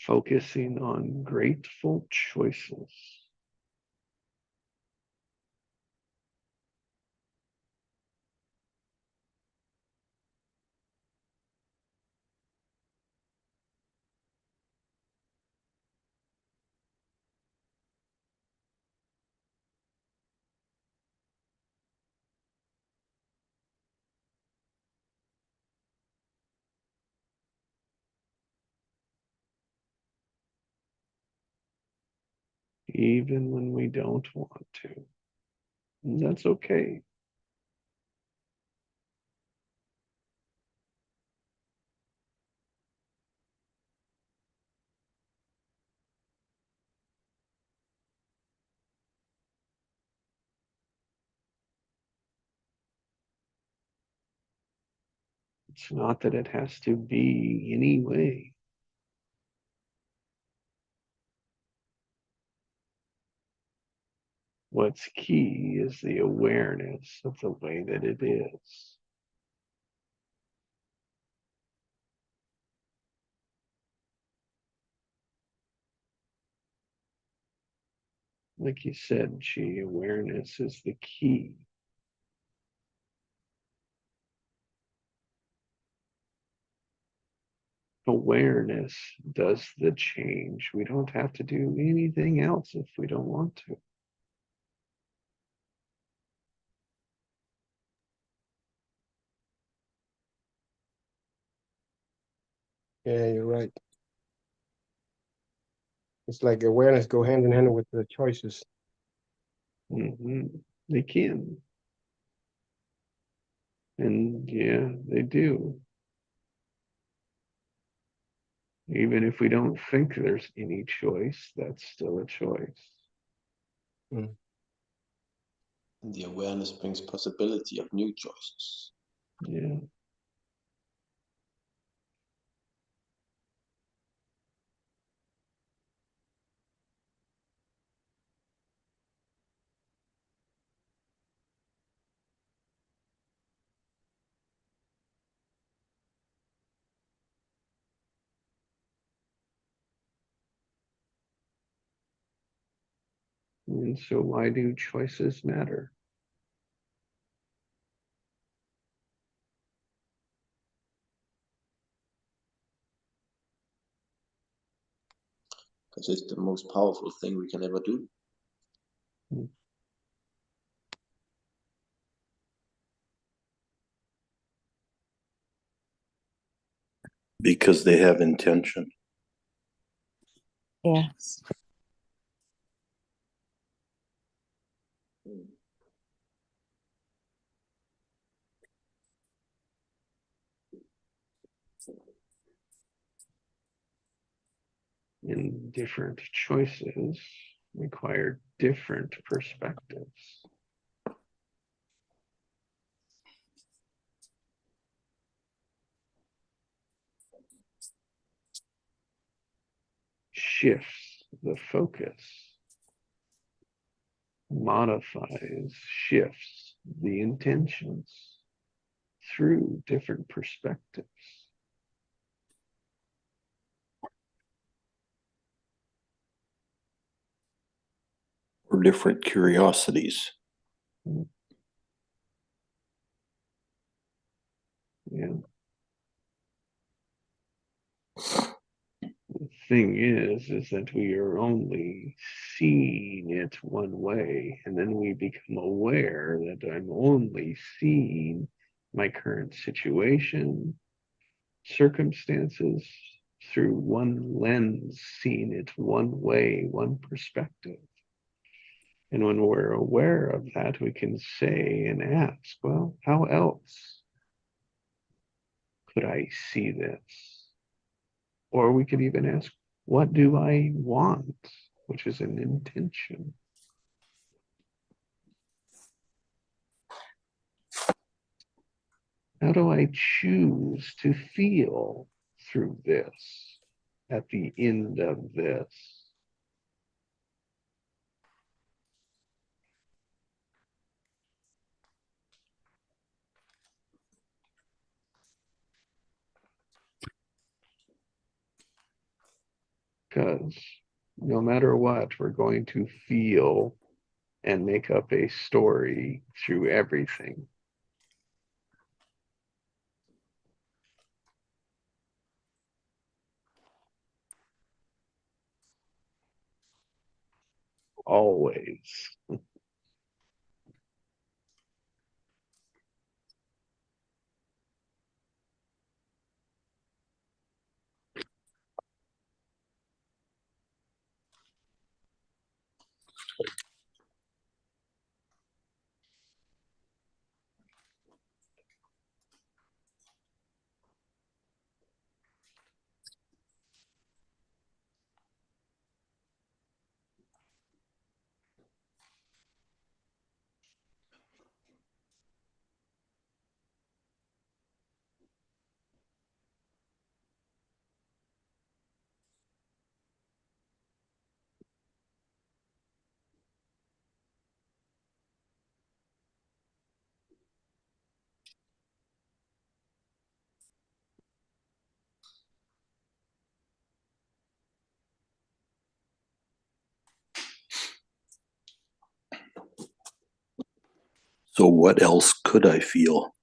focusing on grateful choices. Even when we don't want to. And that's okay. It's not that it has to be any way. What's key is the awareness of the way that it is. Like you said, Chi, awareness is the key. Awareness does the change. We don't have to do anything else if we don't want to. Yeah, you're right. It's like awareness go hand in hand with the choices. They can. And yeah, they do. Even if we don't think there's any choice, that's still a choice. Mm. And the awareness brings possibility of new choices. Yeah. And so why do choices matter? Because it's the most powerful thing we can ever do. Because they have intention. Yes. And different choices require different perspectives. Shifts the focus, modifies, shifts the intentions through different perspectives. Or different curiosities. Yeah. The thing is that we are only seeing it one way, and then we become aware that I'm only seeing my current situation, circumstances through one lens, seeing it one way, one perspective. And when we're aware of that, we can say and ask, well, how else could I see this? Or we could even ask, what do I want? Which is an intention. How do I choose to feel through this at the end of this? Because no matter what, we're going to feel and make up a story through everything. Always. So what else could I feel?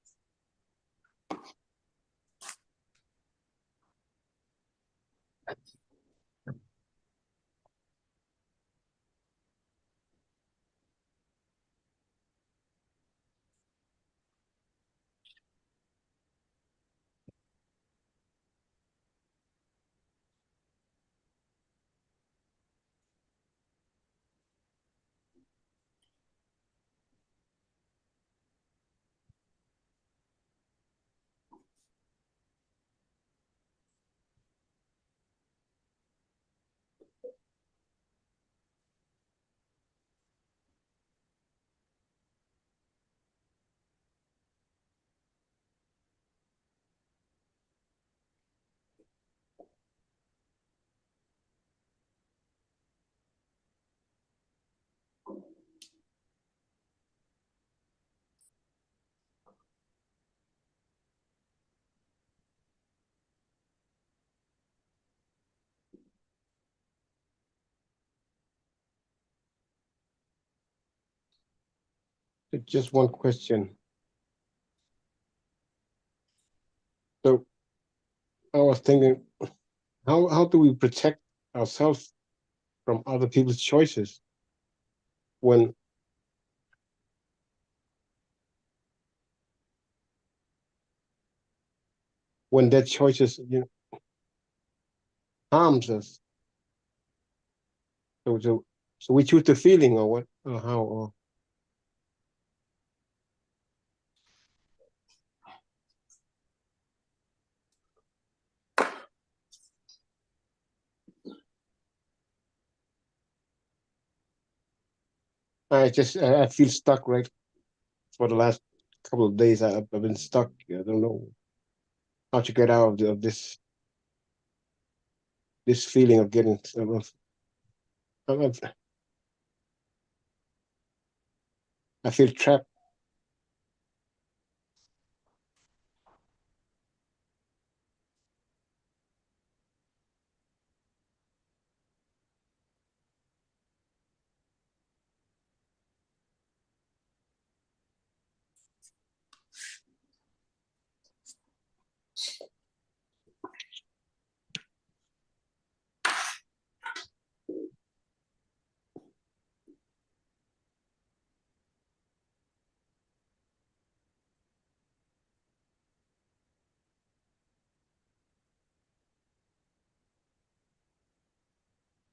Just one question. So I was thinking, how do we protect ourselves from other people's choices when their choices, harms us? So we choose the feeling, or what, or how, or I feel stuck, right? For the last couple of days, I've been stuck. I don't know how to get out of this feeling of getting of- I feel trapped.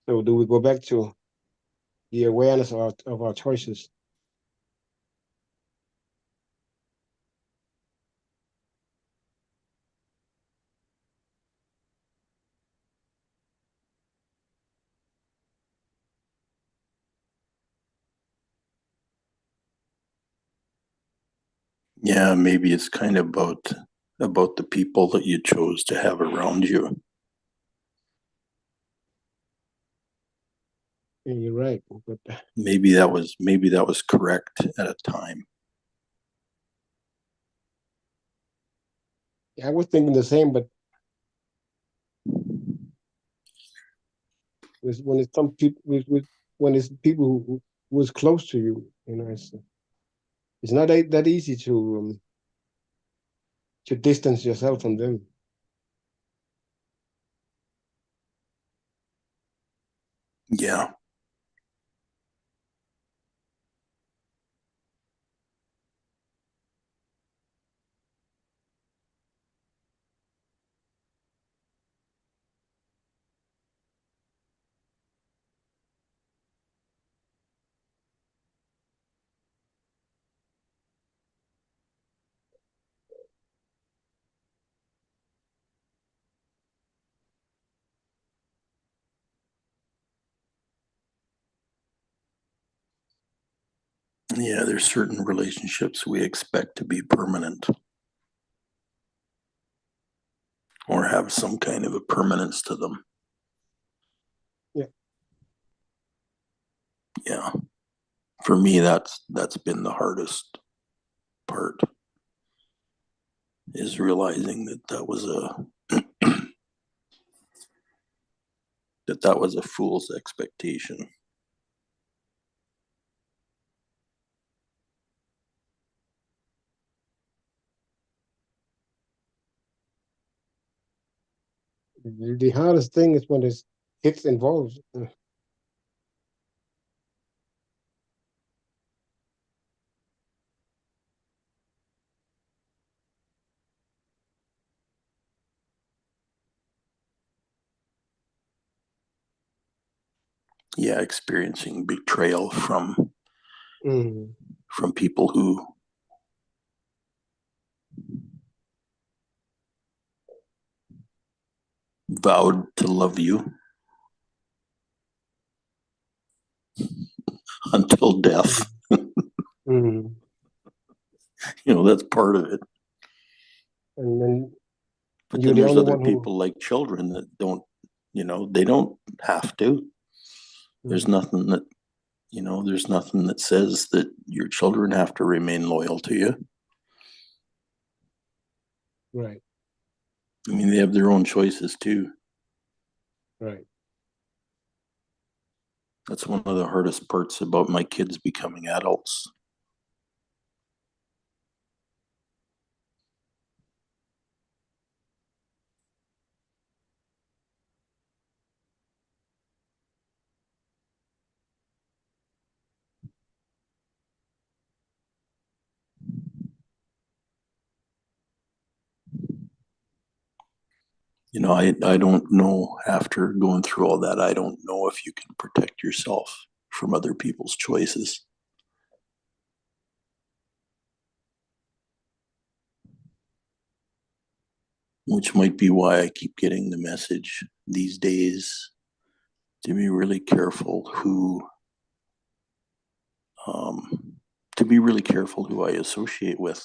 So do we go back to the awareness of our choices? Yeah, maybe it's kind of about the people that you chose to have around you. Yeah, you're right, but Maybe that was correct at a time. I was thinking the same, but when it's some people when it's people who was close to you. You know, it's not that easy to distance yourself from them. Yeah. Yeah, there's certain relationships we expect to be permanent or have some kind of a permanence to them. Yeah. Yeah. For me, that's been the hardest part, is realizing that was a fool's expectation. The hardest thing is when there's kids involved. Yeah, experiencing betrayal from Mm. people who vowed to love you until death. Mm. That's part of it. And then But you're then the there's only other one who. people like children that don't, they don't have to. There's Mm. nothing that, there's nothing that says that your children have to remain loyal to you. Right. I mean, they have their own choices too. Right. That's one of the hardest parts about my kids becoming adults. I don't know, after going through all that, I don't know if you can protect yourself from other people's choices. Which might be why I keep getting the message these days to be really careful who I associate with.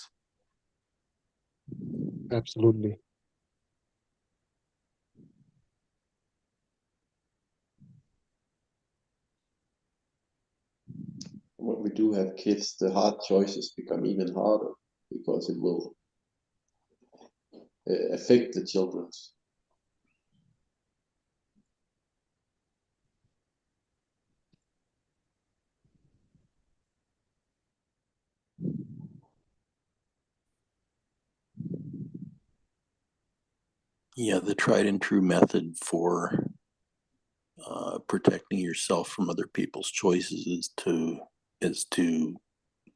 Absolutely. When we do have kids, the hard choices become even harder because it will affect the children. Yeah, the tried and true method for protecting yourself from other people's choices is to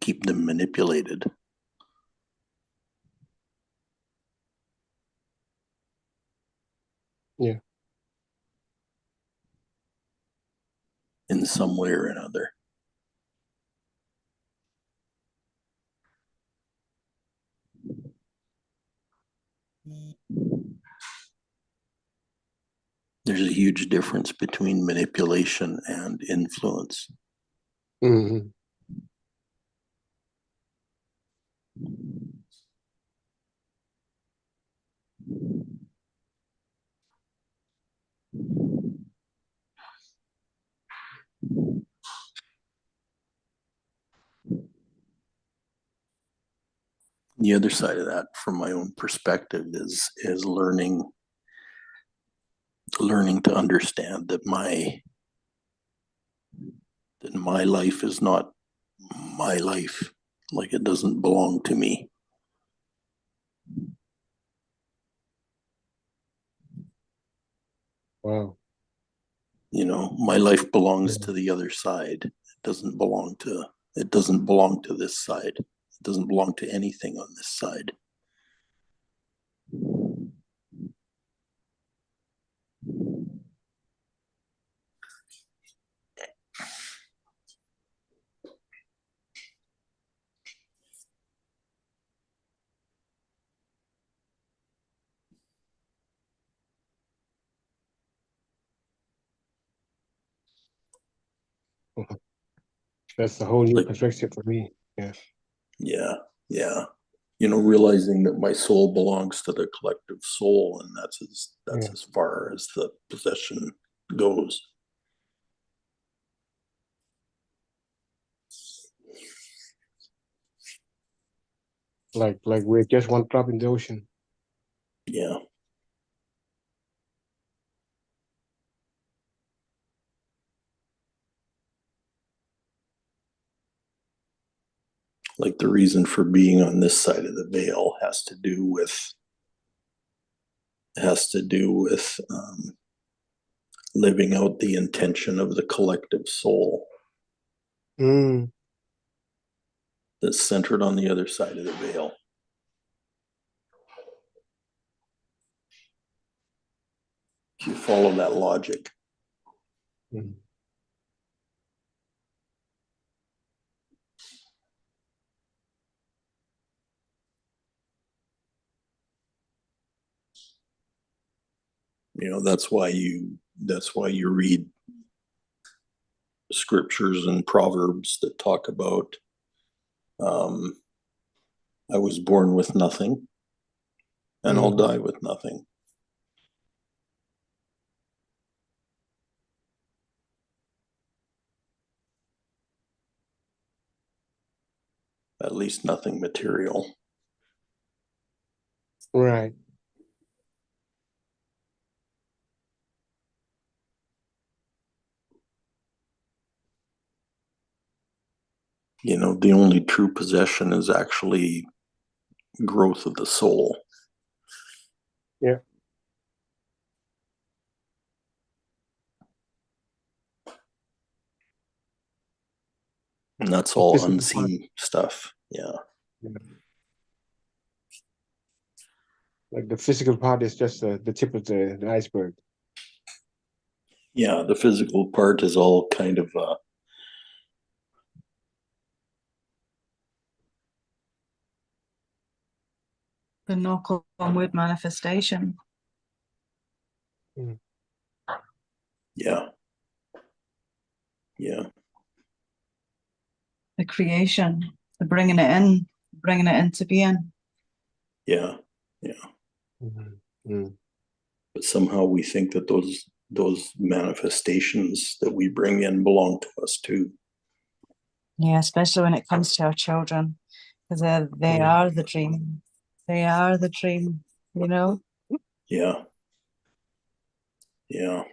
keep them manipulated. Yeah. In some way or another. There's a huge difference between manipulation and influence. Mm-hmm. The other side of that, from my own perspective, is learning to understand that my then my life is not my life. Like it doesn't belong to me. Wow. You know, my life belongs Yeah. to the other side. It doesn't belong to this side. It doesn't belong to anything on this side. That's a whole new Like, perspective for me. Yeah. yeah, yeah. You know, realizing that my soul belongs to the collective soul, and that's Yeah. as far as the possession goes. Like we're just one drop in the ocean. Yeah. Like the reason for being on this side of the veil has to do with living out the intention of the collective soul Mm. that's centered on the other side of the veil. If you follow that logic. Mm. You know, that's why you read scriptures and proverbs that talk about I was born with nothing and I'll die with nothing. At least nothing material. Right. You know, the only true possession is actually growth of the soul. Yeah. And that's The all physical part. unseen stuff. Yeah. Yeah. Like the physical part is just the tip of the iceberg. Yeah. The physical part is all kind of the knock on wood manifestation. Mm. yeah. Yeah. The creation, the bringing it into being. Yeah. Yeah. Mm. Mm. But somehow we think that those manifestations that we bring in belong to us too. Yeah, especially when it comes to our children, because they are the dream. They are the dream, you know? Yeah. Yeah.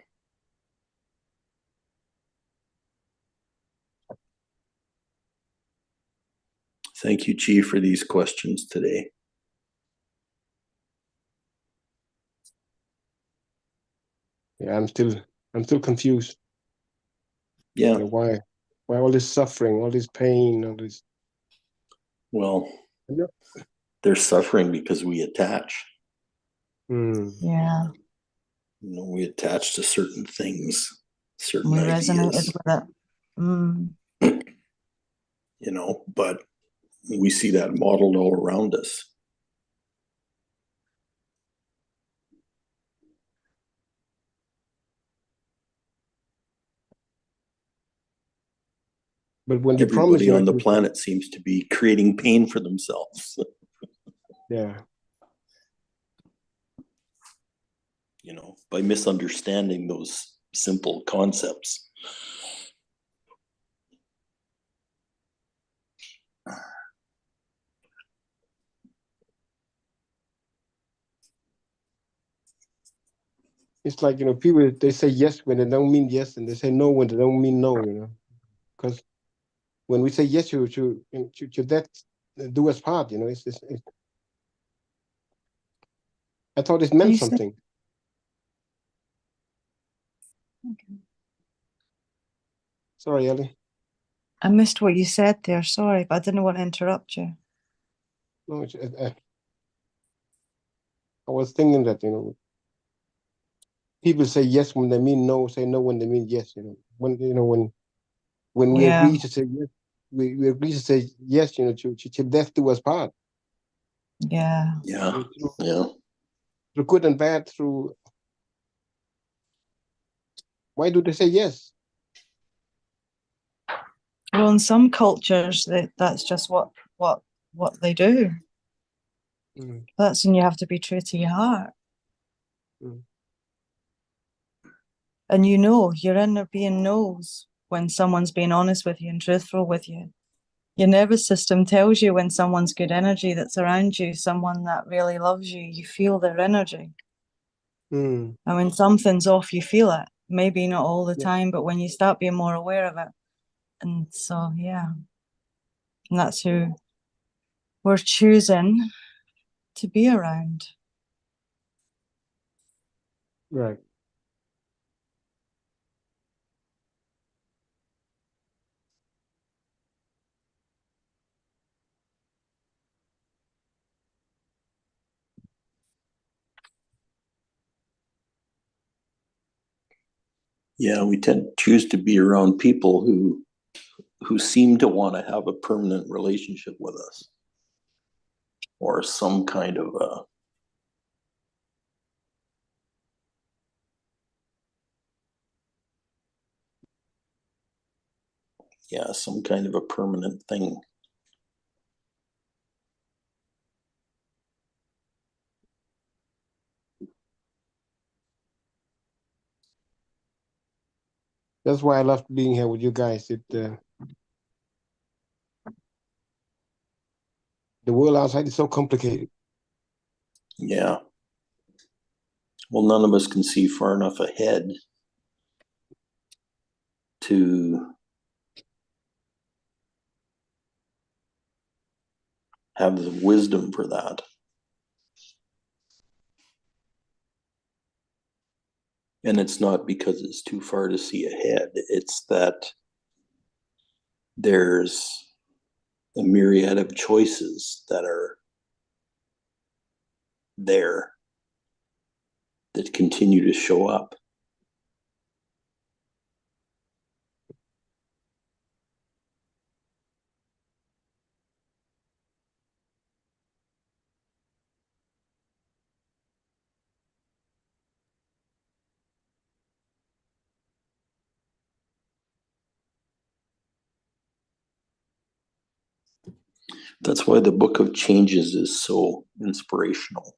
Thank you, Chief, for these questions today. Yeah, I'm still confused. Yeah. You know, why all this suffering, all this pain, all this. Well, Yeah. they're suffering because we attach. Mm. Yeah. You know, we attach to certain things, certain We ideas. resonated with it. Mm. You know, but we see that modeled all around us. But when you promise Everybody you on the actually, planet seems to be creating pain for themselves. yeah, You know, by misunderstanding those simple concepts. it's like, you know, people they say yes when they don't mean yes, and they say no when they don't mean no. You know, because when we say yes to that, do us part, I thought it meant You said- something. Sorry, Ellie. I missed what you said there. Sorry, but I didn't want to interrupt you. No, I was thinking that, people say yes when they mean no, say no when they mean yes, when we Yeah. agree to say yes, we agree to say yes, to death do us part. Yeah. Yeah, Through, yeah, through good and bad, through why do they say yes? Well, in some cultures, that's just what they do. Mm. That's when you have to be true to your heart. Mm. And your inner being knows when someone's being honest with you and truthful with you. Your nervous system tells you when someone's good energy that's around you, someone that really loves you. You feel their energy. Mm. And when something's off, you feel it. Maybe not all the Yeah. time, but when you start being more aware of it. And so, yeah. And that's who we're choosing to be around. Right. yeah. We tend to choose to be around people who seem to want to have a permanent relationship with us, or some kind of some kind of a permanent thing. That's why I love being here with you guys. The world outside is so complicated. Yeah. Well, none of us can see far enough ahead to have the wisdom for that. And it's not because it's too far to see ahead. It's that there's a myriad of choices that are there that continue to show up. That's why the Book of Changes is so inspirational.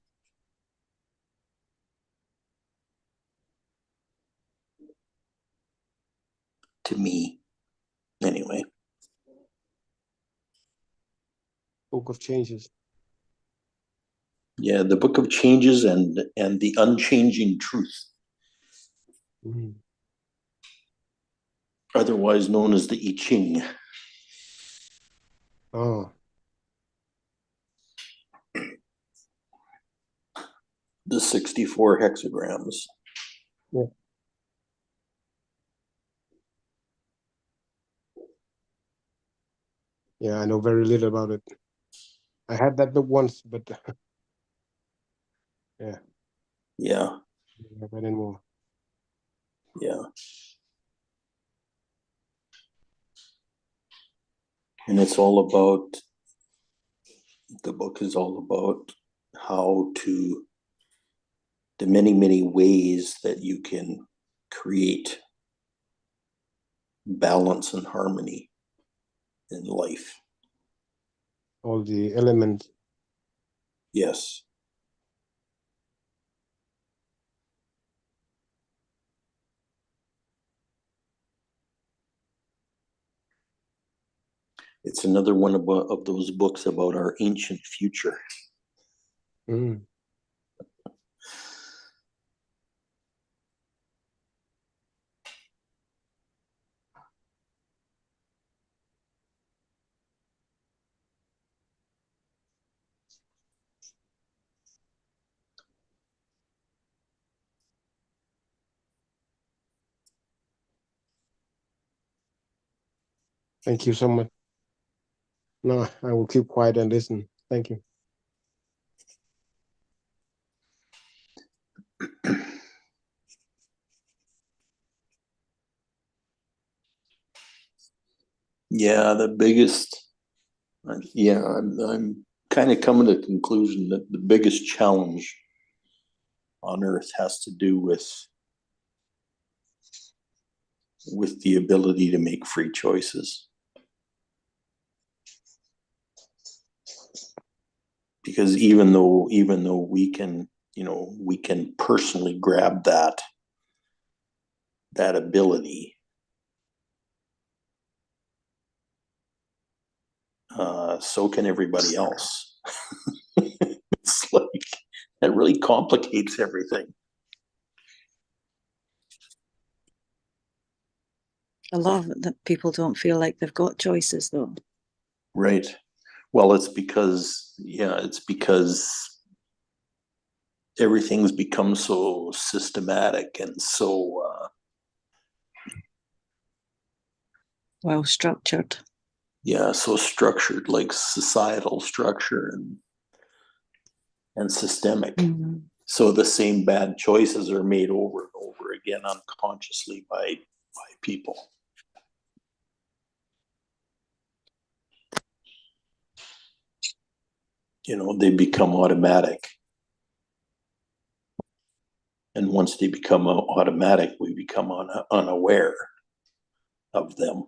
To me, anyway. Book of Changes. Yeah, the Book of Changes and the Unchanging Truth, Mm. otherwise known as the I Ching. Oh, The 64 hexagrams. yeah. Yeah, I know very little about it. I had that book once, but yeah, Yeah, I don't have it anymore. yeah. And it's all about, the book is all about how to, the many, many ways that you can create balance and harmony in life. All the elements. Yes. It's another one of those books about our ancient future. Mm. Thank you so much. No, I will keep quiet and listen. Thank you. Yeah, the biggest, yeah, I'm kind of coming to the conclusion that the biggest challenge on Earth has to do with the ability to make free choices. Because even though we can, we can personally grab that ability, so can everybody else. It's like that really complicates everything. A lot of it that people don't feel like they've got choices, though. Right. Well, it's because everything's become so systematic and so Well structured. so structured, like societal structure and systemic. Mm-hmm. So the same bad choices are made over and over again unconsciously by people. They become automatic. And once they become automatic, we become unaware of them.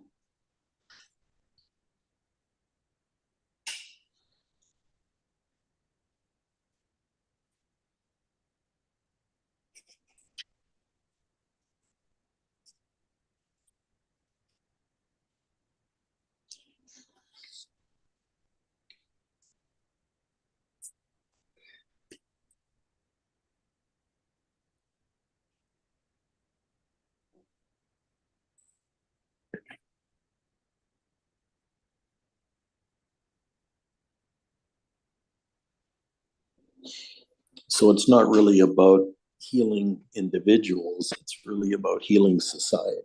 So it's not really about healing individuals, it's really about healing society.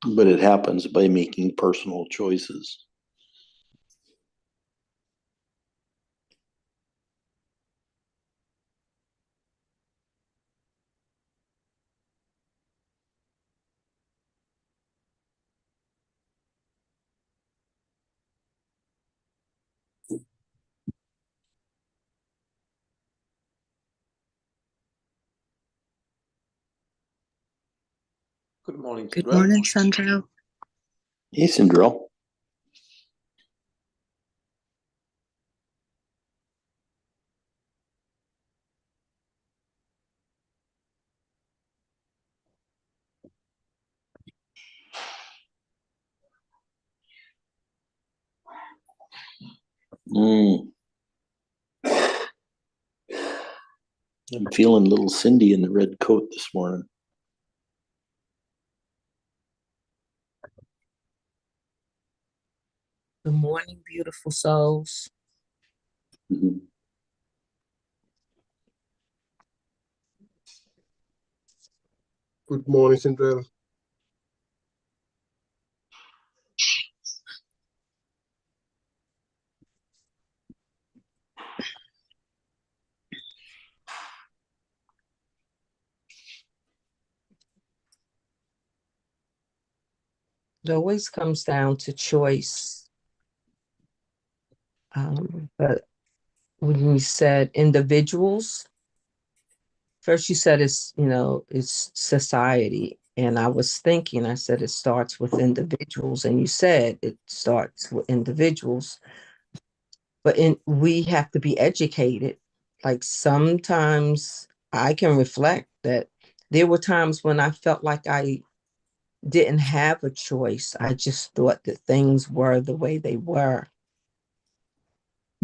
But it happens by making personal choices. Good morning, Good Sandra. morning, Sandra. Hey, Cinderella. I'm feeling little Cindy in the red coat this morning. Good morning, beautiful souls. Mhm. Good morning, Cinderella. It always comes down to choice. But when you said individuals, first you said it's society. And I was thinking, I said it starts with individuals, and you said it starts with individuals. But we have to be educated. Like sometimes I can reflect that there were times when I felt like I didn't have a choice. I just thought that things were the way they were.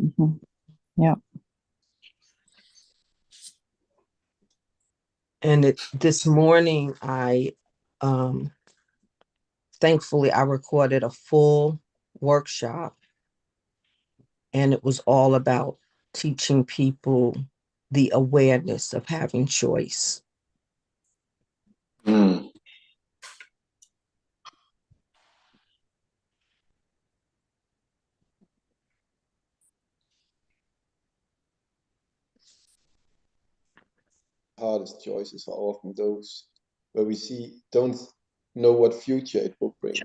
Mhm. Yeah. And this morning, thankfully, I recorded a full workshop, and it was all about teaching people the awareness of having choice. Mm. Hardest choices are often those where we don't know what future it will bring.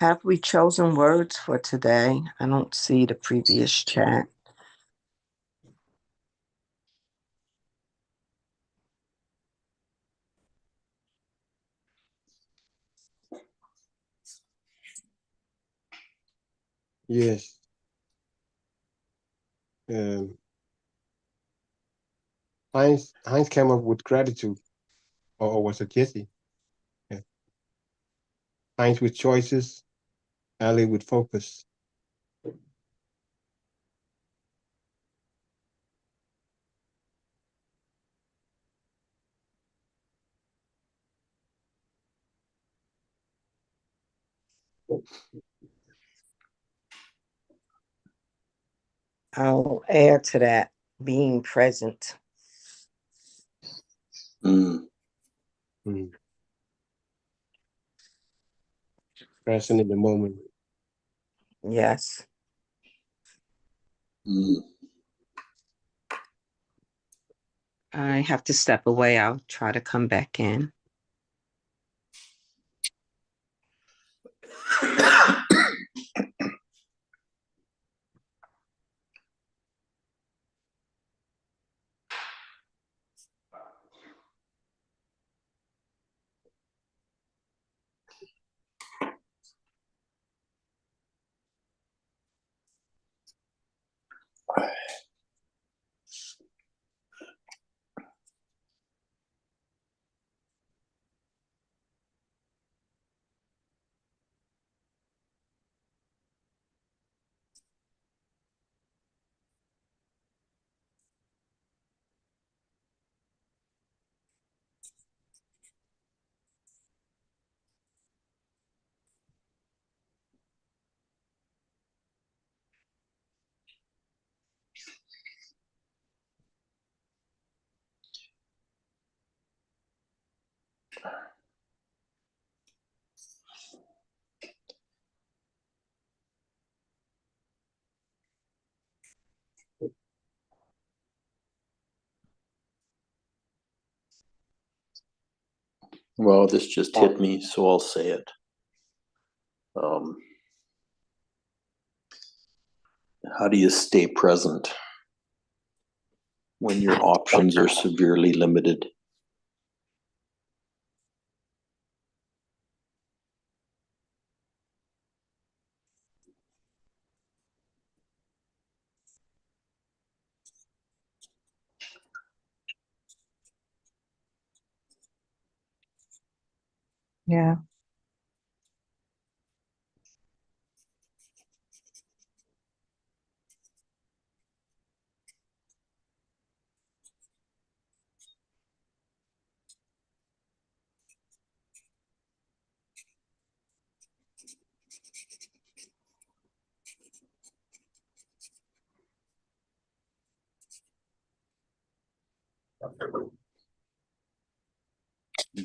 Have we chosen words for today? I don't see the previous chat. Yes. Heinz came up with gratitude, or was it Jesse? Yeah. Heinz with choices, Ali with focus. I'll add to that being present. Mm, Present in the moment. Yes. mm. I have to step away. I'll try to come back in. Well, this just hit me, so I'll say it. How do you stay present when your options are severely limited? Yeah.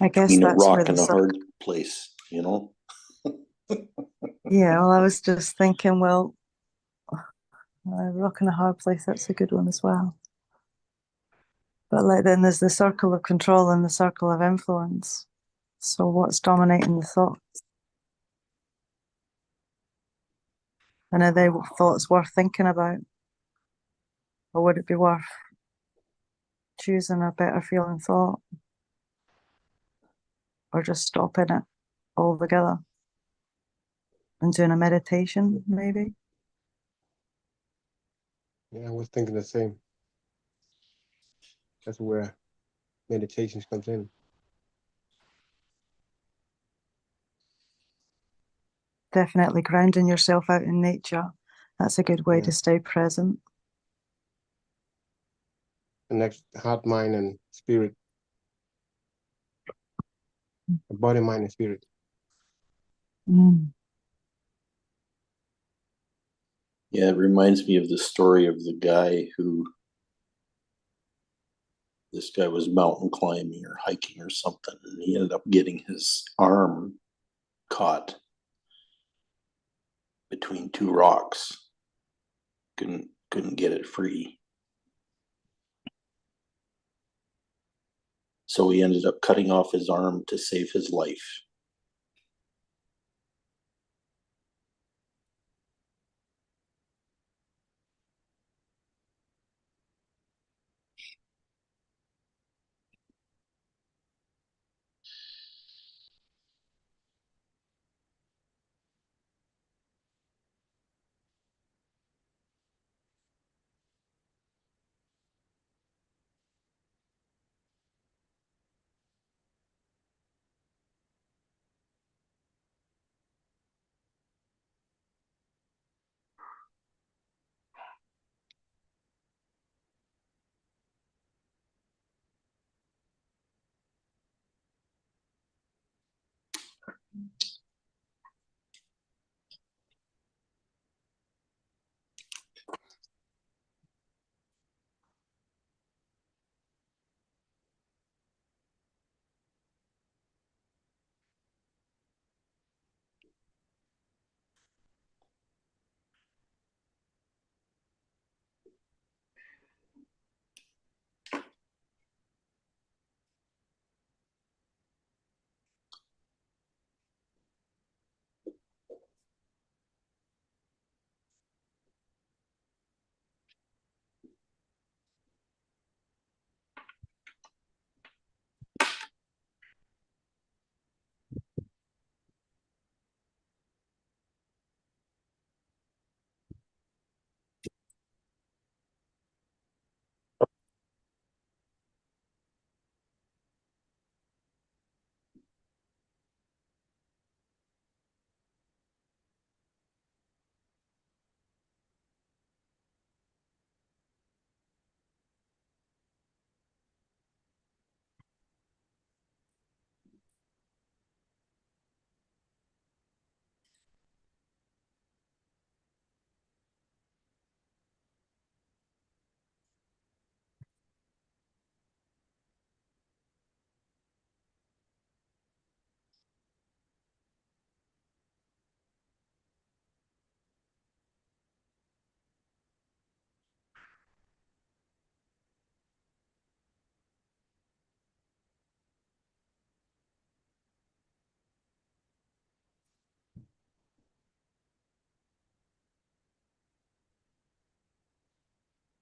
I guess Between a that's where rock the and a hard place, yeah, well, I was just thinking, well, rock in a hard place, that's a good one as well. But like then there's the circle of control and the circle of influence. So what's dominating the thoughts? And are they thoughts worth thinking about? Or would it be worth choosing a better feeling thought? Or just stopping it altogether and doing a meditation, maybe? Yeah, I was thinking the same. That's where meditations comes in. Definitely grounding yourself out in nature. That's a good way Yeah. to stay present. Connect heart, mind, and spirit. Body, mind, and spirit. Mm. Yeah, it reminds me of the story of the guy this guy was mountain climbing or hiking or something, and he ended up getting his arm caught between two rocks. Couldn't get it free. So he ended up cutting off his arm to save his life.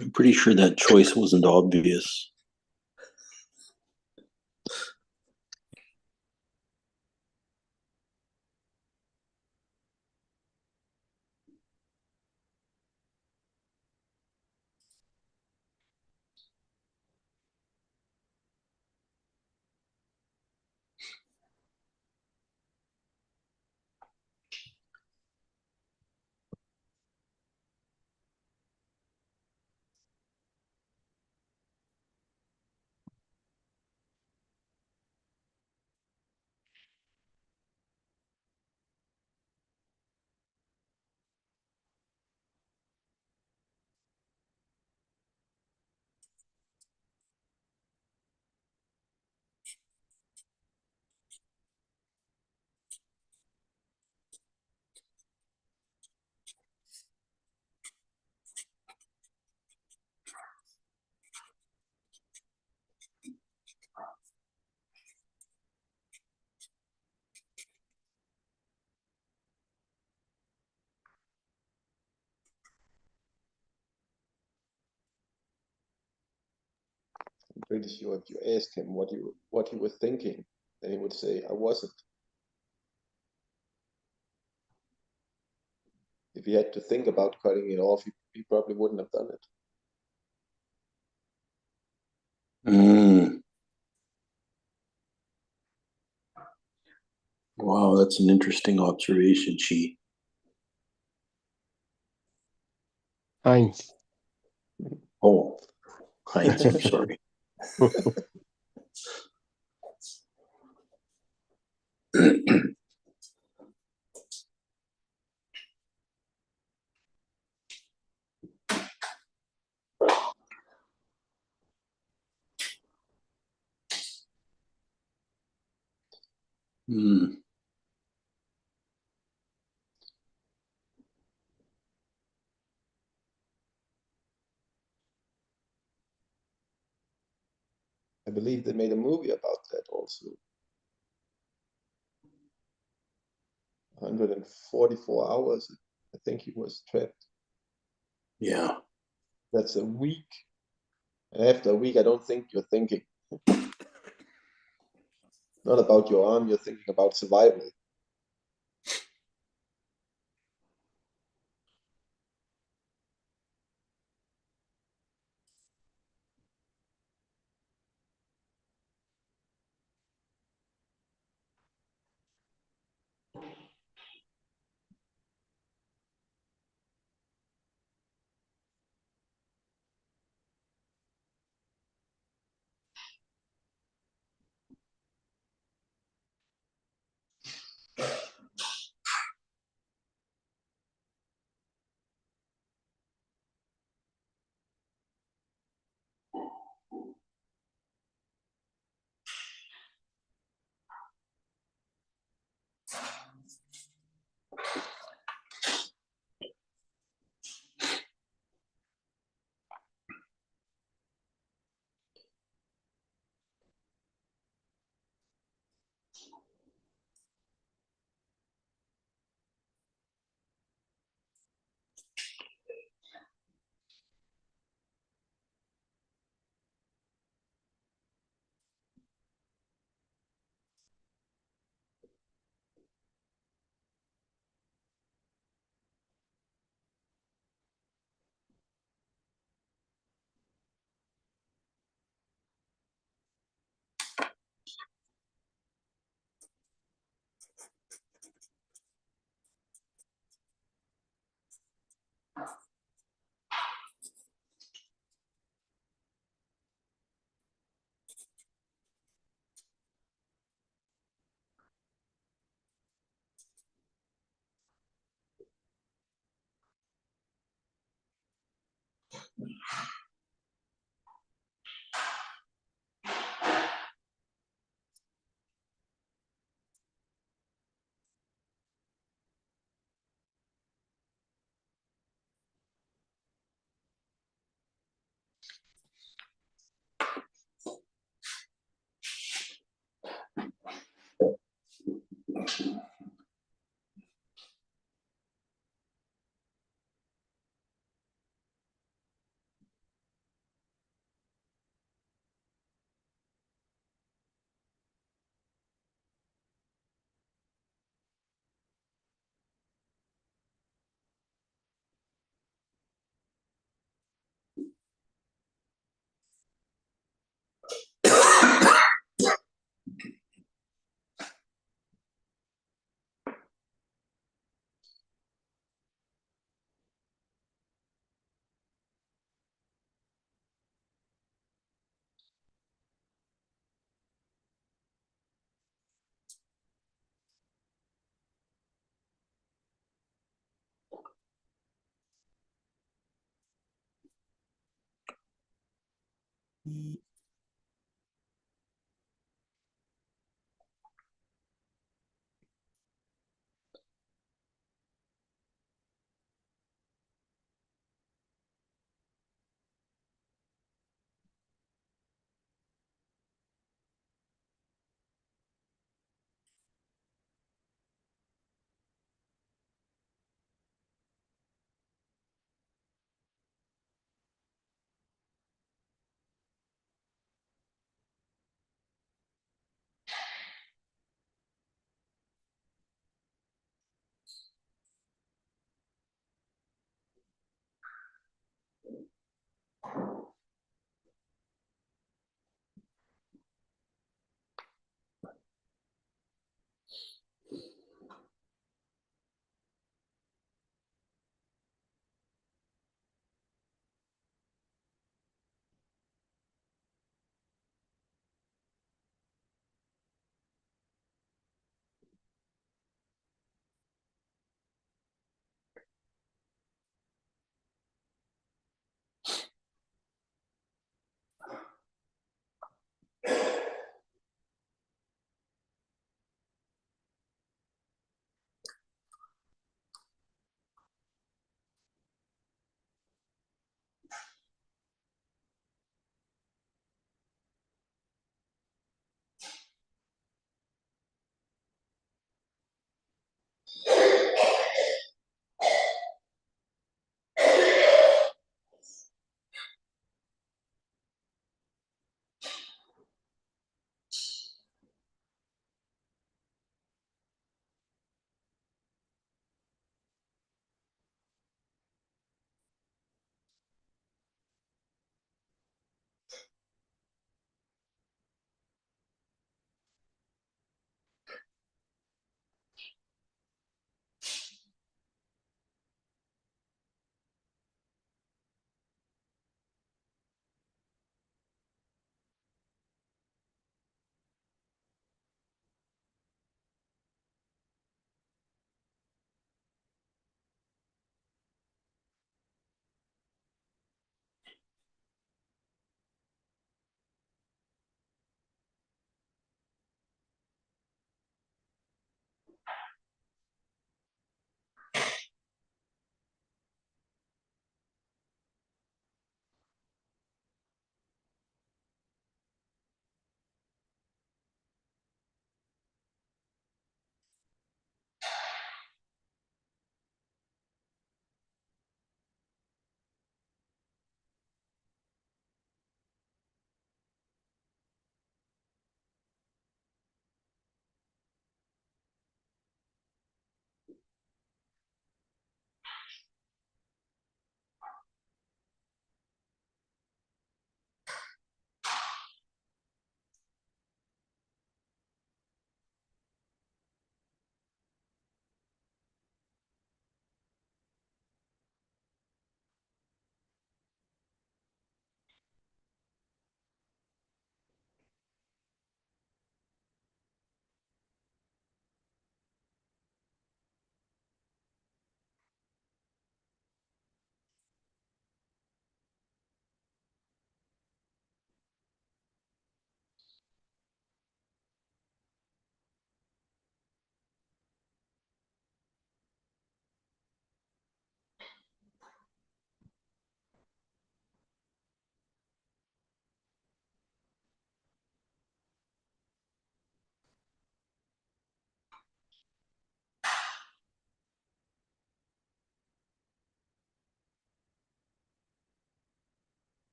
I'm pretty sure that choice wasn't obvious. I'm pretty sure if you ask him what he was thinking, then he would say, I wasn't. If he had to think about cutting it off, he probably wouldn't have done it. Mm. Wow, that's an interesting observation, Chi. Heinz. Oh, Heinz, I'm sorry. Mm. I believe they made a movie about that also. 144 hours, I think he was trapped. Yeah. That's a week. And after a week, I don't think you're thinking. Not about your arm, you're thinking about survival.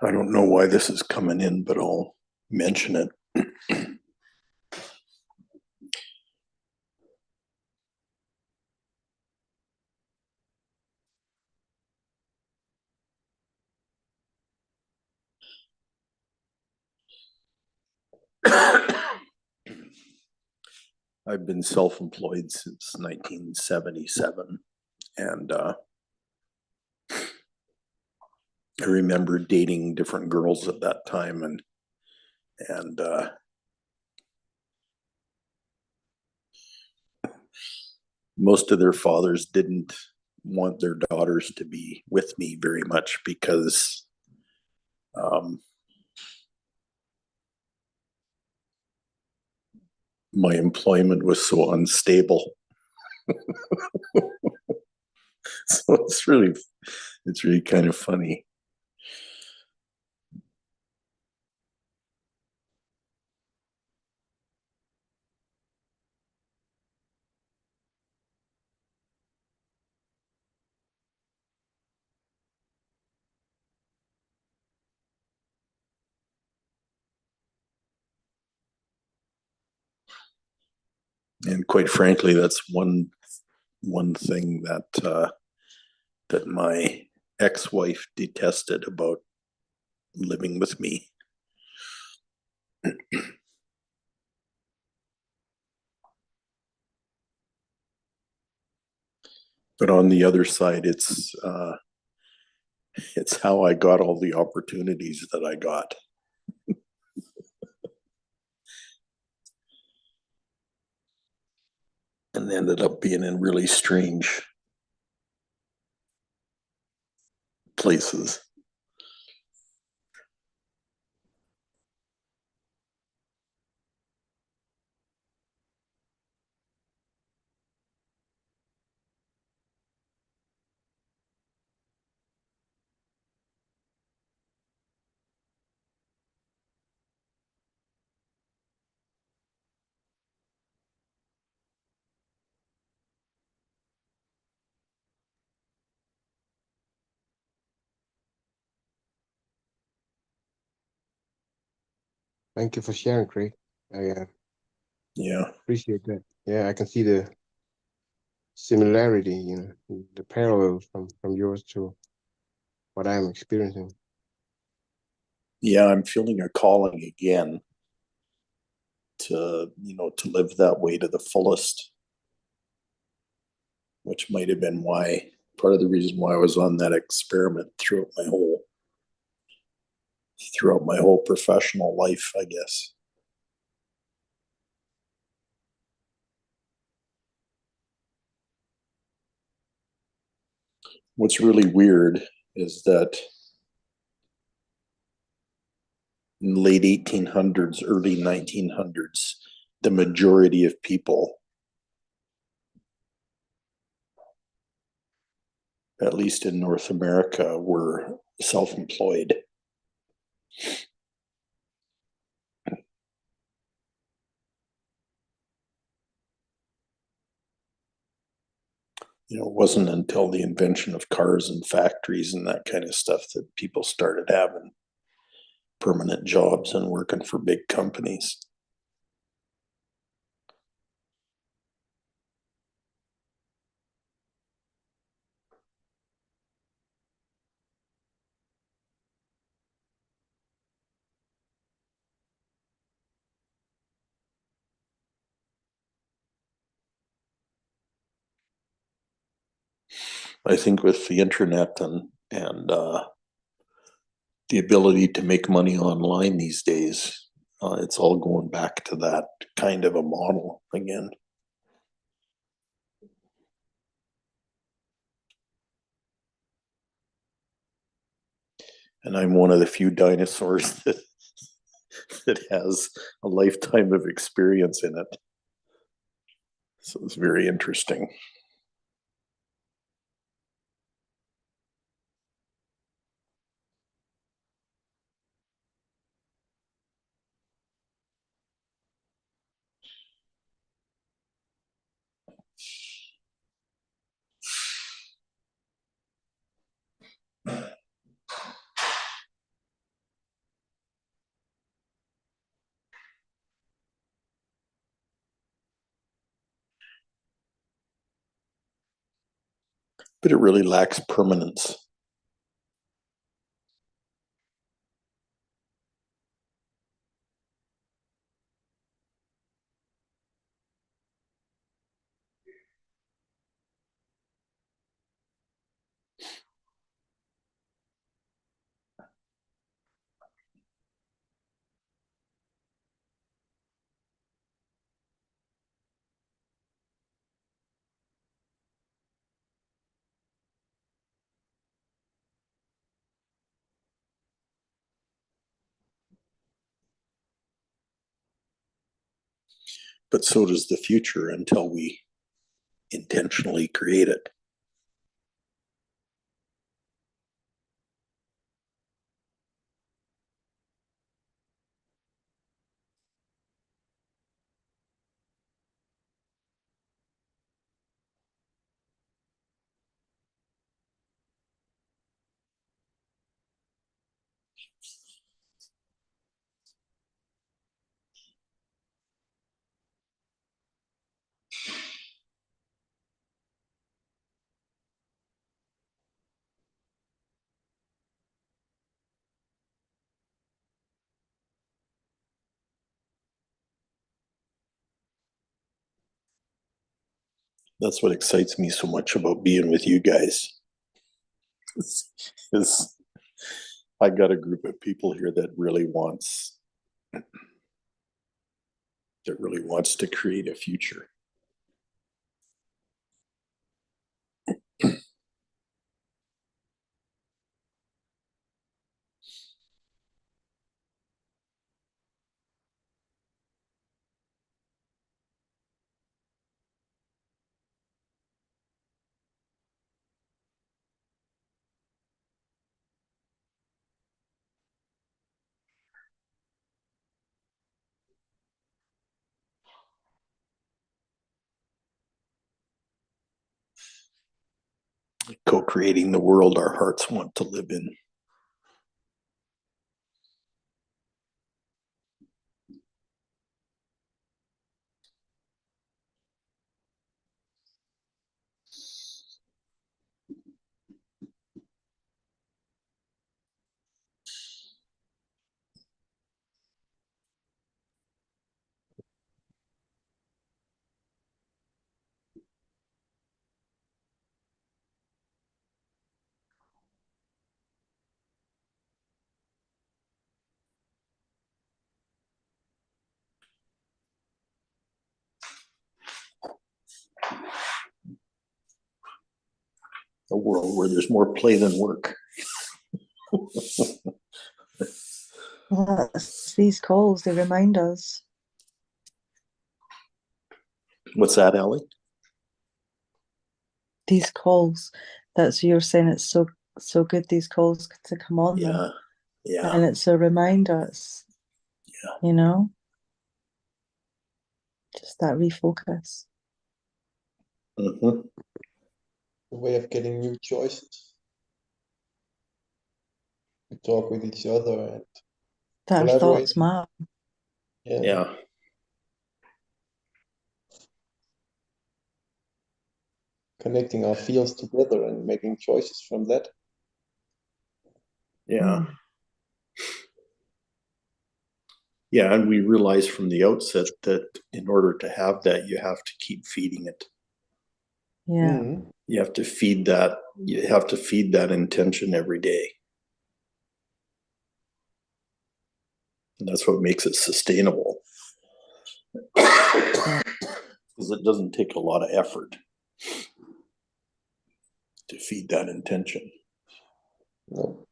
I don't know why this is coming in, but I'll mention it. I've been self-employed since 1977, and I remember dating different girls at that time, and most of their fathers didn't want their daughters to be with me very much because my employment was so unstable. So it's really kind of funny. And quite frankly, that's one thing that that my ex-wife detested about living with me. But on the other side, it's how I got all the opportunities that I got. And ended up being in really strange places. Thank you for sharing, Craig. I Yeah. appreciate that. Yeah, I can see the similarity, you know, the parallels from yours to what I'm experiencing. Yeah, I'm feeling a calling again to, to live that way to the fullest, which might have been part of the reason why I was on that experiment throughout my whole professional life, I guess. What's really weird is that in the late 1800s, early 1900s, the majority of people, at least in North America, were self-employed. It wasn't until the invention of cars and factories and that kind of stuff that people started having permanent jobs and working for big companies. I think with the internet and the ability to make money online these days, it's all going back to that kind of a model again. And I'm one of the few dinosaurs that has a lifetime of experience in it. So it's very interesting. But it really lacks permanence. But so does the future until we intentionally create it. That's what excites me so much about being with you guys. Is I got a group of people here that really wants to create a future. Co-creating the world our hearts want to live in. A world where there's more play than work. That's these calls, they remind us. What's that, Ellie? These calls, that's you're saying it's so good, these calls to come on them. Yeah. And it's a reminder, it's, you know, just that refocus. Mm-hmm. A way of getting new choices. We talk with each other and That our collaborate. thoughts matter. Yeah. Connecting our fields together and making choices from that. Yeah. Yeah, and we realized from the outset that in order to have that, you have to keep feeding it. Yeah. Mm-hmm. You have to feed that. You have to feed that intention every day. And that's what makes it sustainable. Because it doesn't take a lot of effort to feed that intention. No.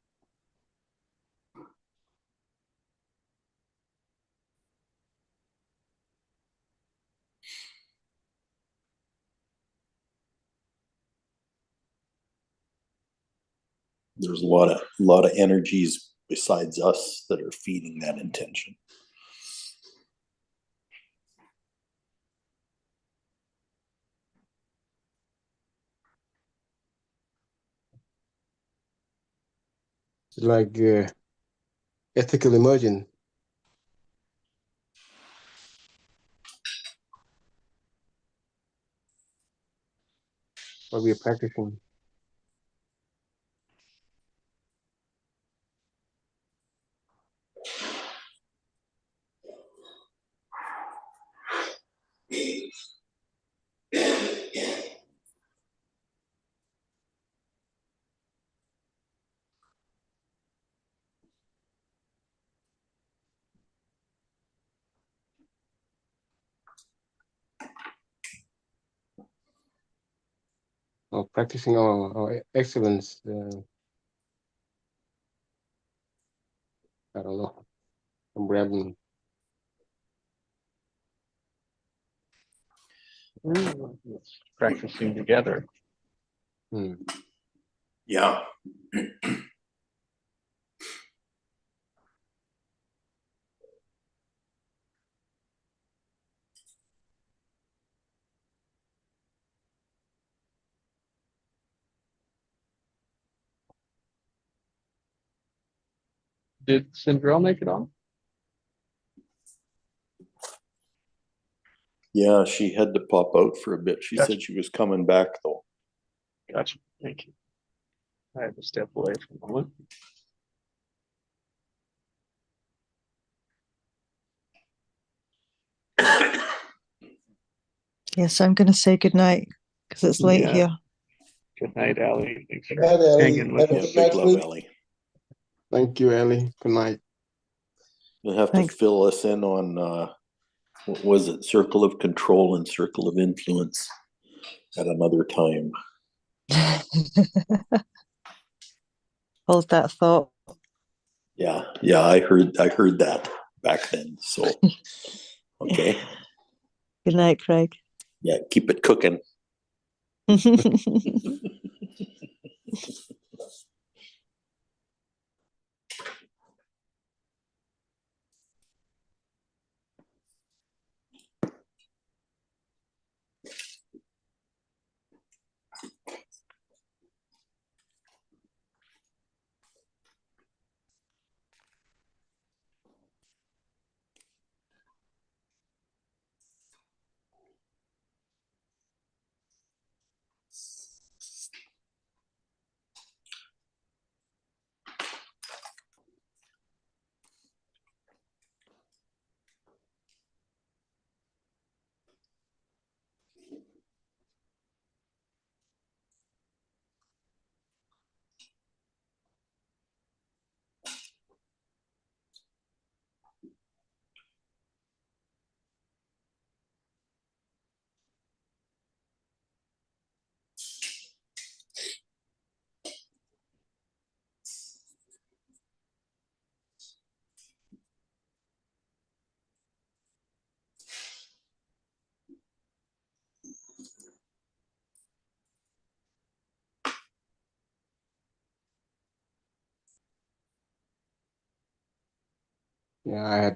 There's a lot of energies besides us that are feeding that intention. It's like ethical emerging. What we are practicing. or practicing our excellence. I don't know. I'm rambling. It's practicing together. Hmm. Yeah. Did Cinderella make it on? Yeah, she had to pop out for a bit. She Gotcha. said she was coming back though. Gotcha. Thank you. I had to step away for a moment. Yes, I'm going to say goodnight because it's late Yeah. here. Good night, Allie. Thanks for Good night, Ellie. hanging with Have a Yeah, us. good big next love, week. Ellie. Thank you, Ellie. Good night. You'll have to Thanks. fill us in on what was it, circle of control and circle of influence at another time. Hold that thought. Yeah, I heard that back then. So okay. Good night, Craig. Yeah, keep it cooking. Yeah,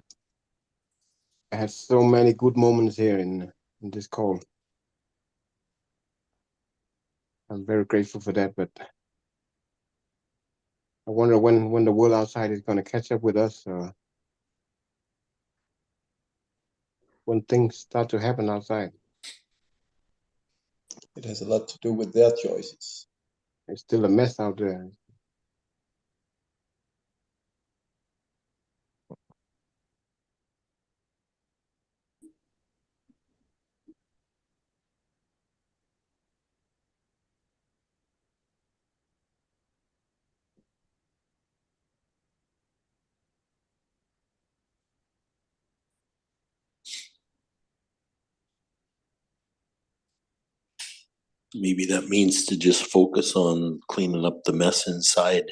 I had so many good moments here in this call. I'm very grateful for that, but I wonder when the world outside is going to catch up with us, when things start to happen outside. It has a lot to do with their choices. It's still a mess out there. Maybe that means to just focus on cleaning up the mess inside.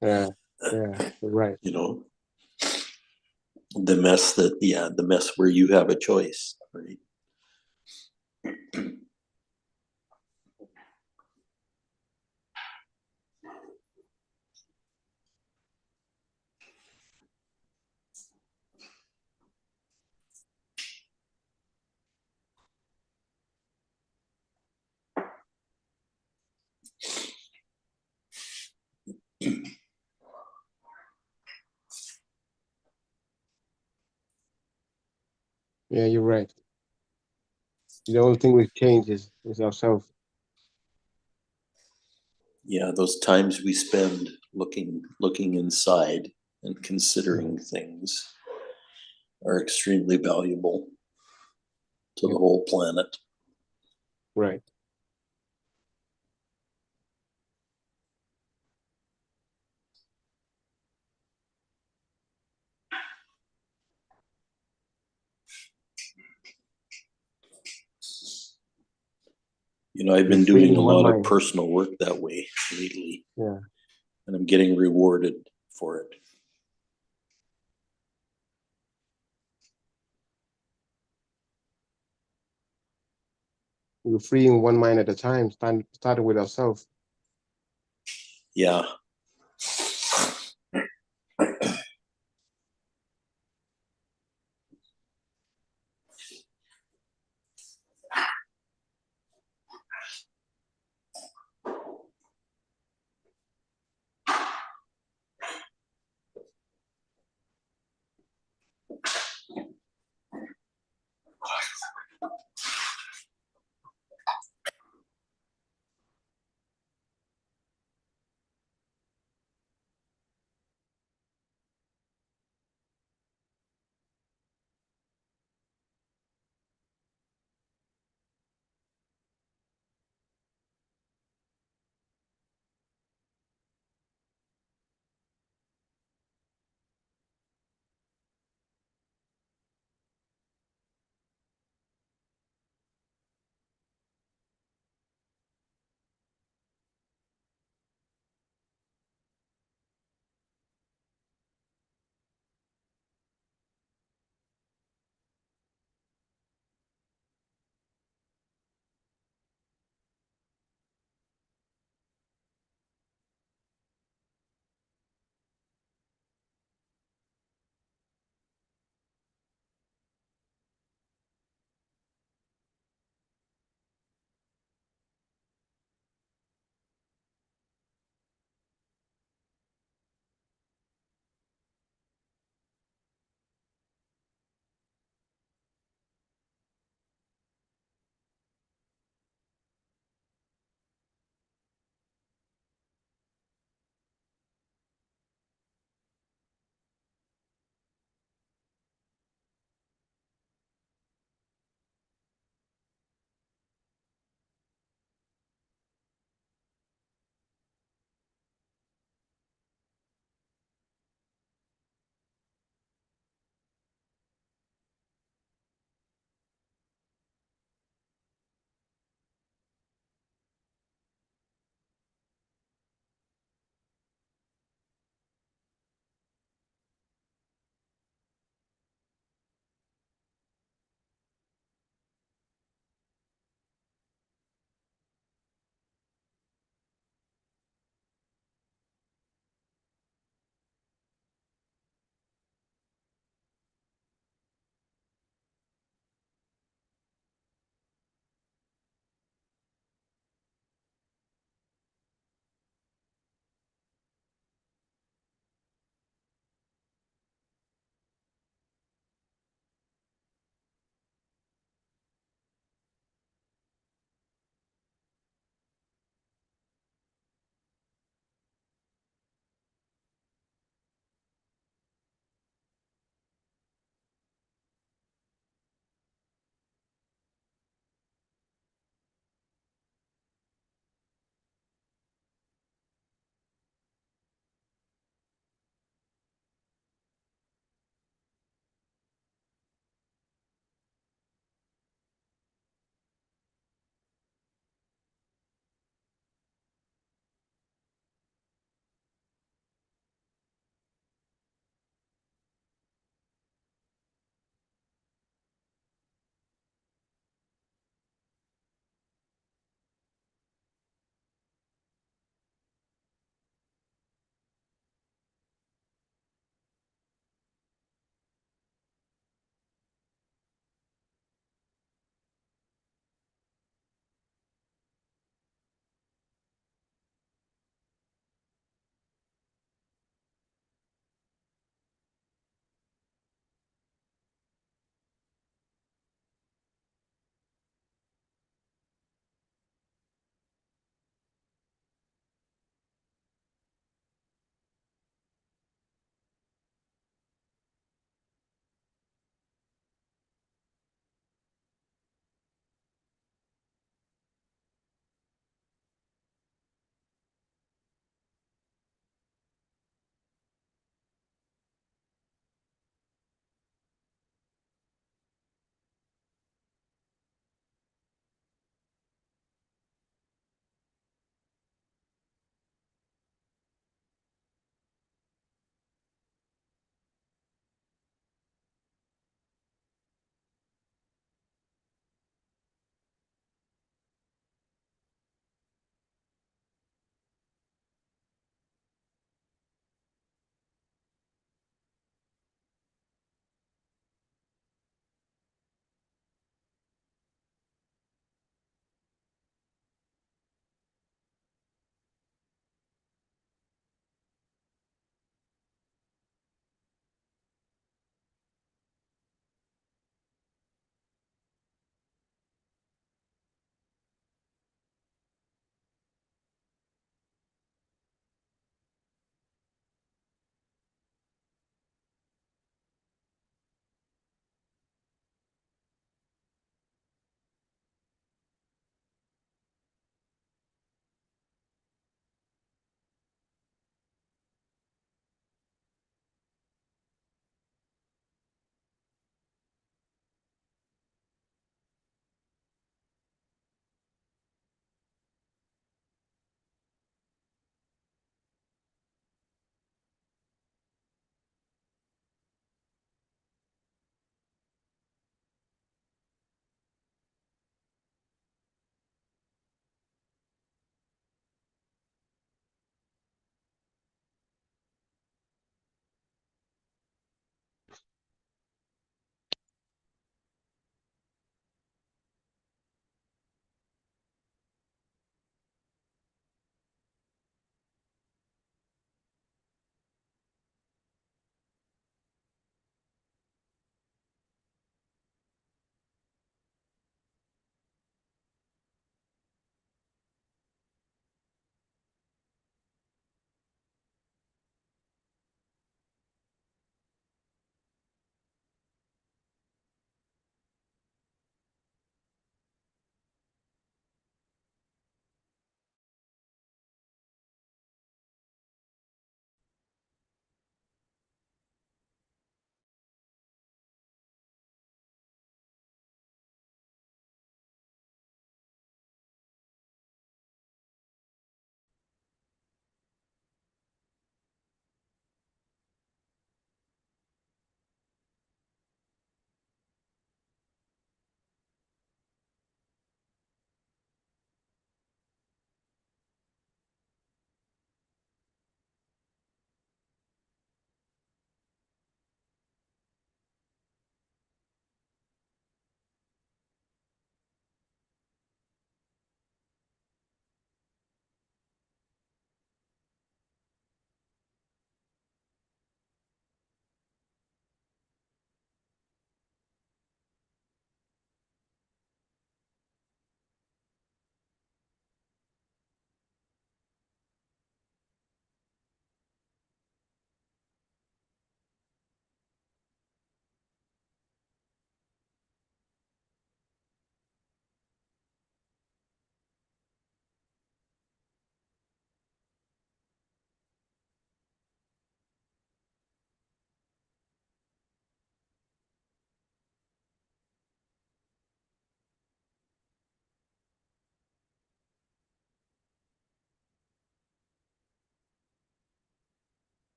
Yeah, you're right. You know, the mess where you have a choice, right? Yeah, you're right. The only thing we've changed is ourselves. Yeah, those times we spend looking inside and considering things are extremely valuable to the Yep. whole planet. Right. You know, I've You're been free doing in a one lot of mind. personal work that way lately, Yeah. and I'm getting rewarded for it. We're free in one mind at a time, starting with ourselves. Yeah.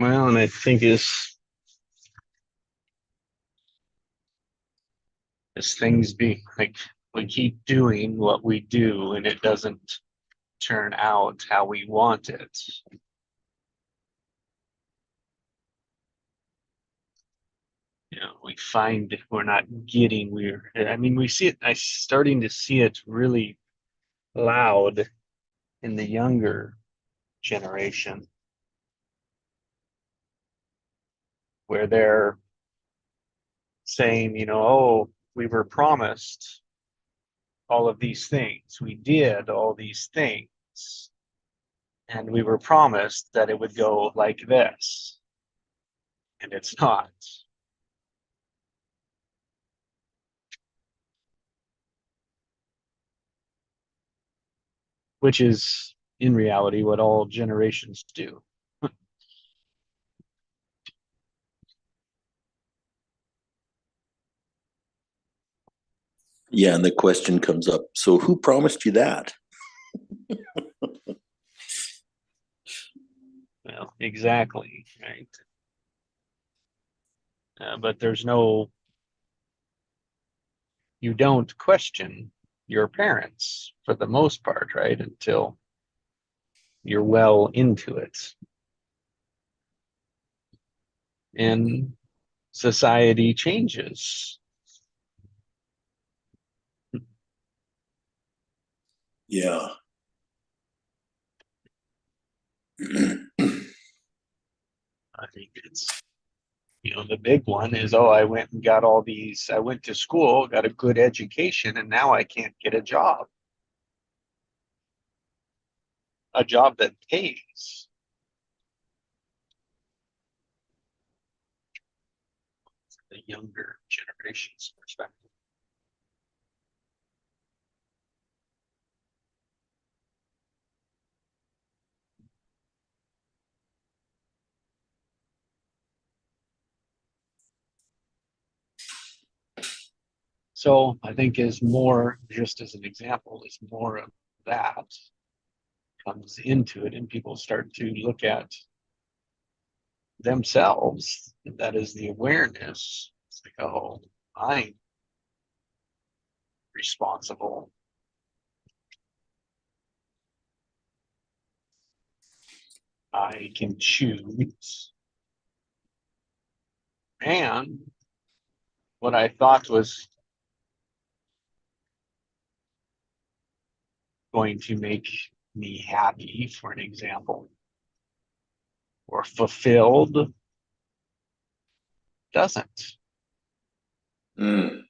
Well, and I think as things be like we keep doing what we do and it doesn't turn out how we want it. You know, we find we're not getting I mean, we see it, I'm starting to see it really loud in the younger generation where they're saying, you know, oh, we were promised all of these things. We did all these things. And we were promised that it would go like this. And it's not. Which is, in reality, what all generations do. Yeah, and the question comes up, so who promised you that? Well, exactly, right? But you don't question your parents for the most part, right? Until you're well into it. And society changes. Yeah. I think it's, you know, the big one is, oh, I went and got I went to school, got a good education, and now I can't get a job that pays. The younger generation's perspective. So I think is more, just as an example, is more of that comes into it and people start to look at themselves. That is the awareness. It's like, oh, I'm responsible. I can choose. And what I thought was going to make me happy, for an example, or fulfilled, doesn't. Mm.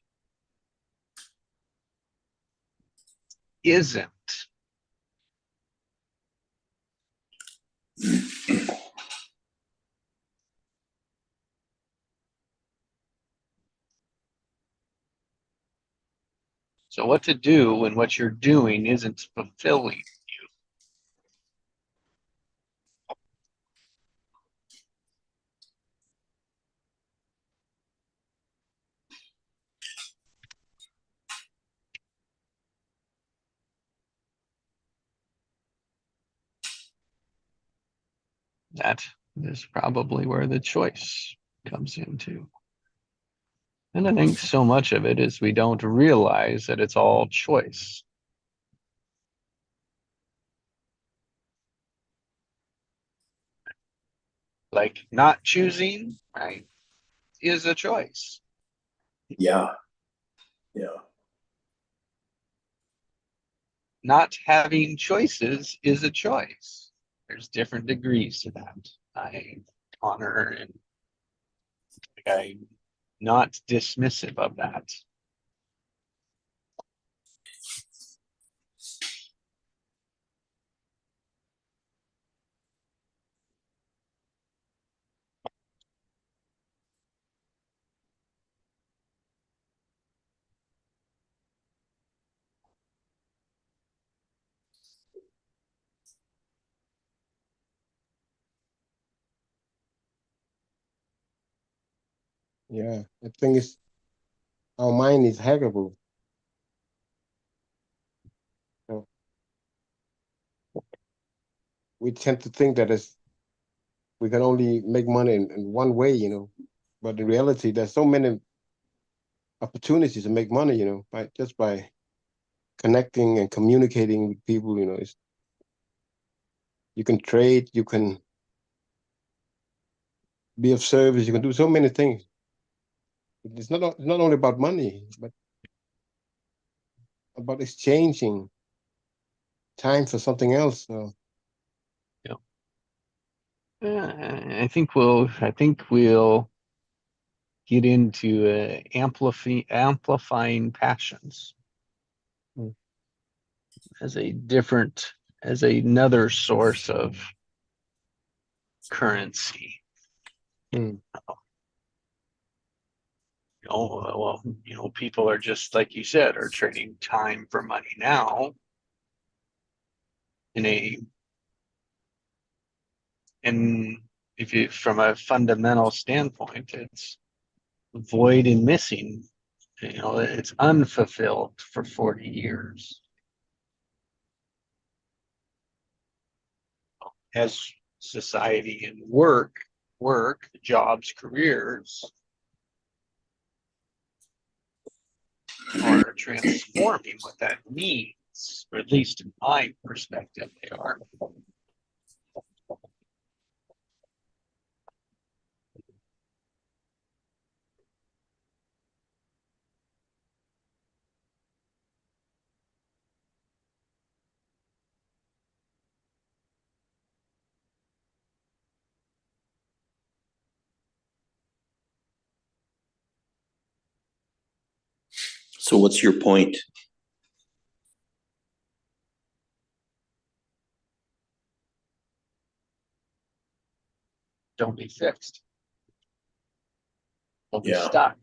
Isn't. So what to do when what you're doing isn't fulfilling? That is probably where the choice comes into. And I think so much of it is we don't realize that it's all choice. Like not choosing, right, is a choice. Yeah. Yeah. Not having choices is a choice. There's different degrees to that. I honor and I'm not dismissive of that. Yeah, the thing is, our mind is hackable. So we tend to think that is we can only make money in one way, you know. But in reality, there's so many opportunities to make money, you know, by connecting and communicating with people, you know. You can trade, you can be of service, you can do so many things. It's not only about money, but about exchanging time for something else. I think we'll get into amplifying passions as another source of currency. Mm. People are just like you said, are trading time for money now and if you, from a fundamental standpoint, it's void and missing. It's unfulfilled for 40 years. As society and work, jobs, careers are transforming what that means, or at least in my perspective, they are. So what's your point? Don't be fixed. Don't be Yeah. stuck.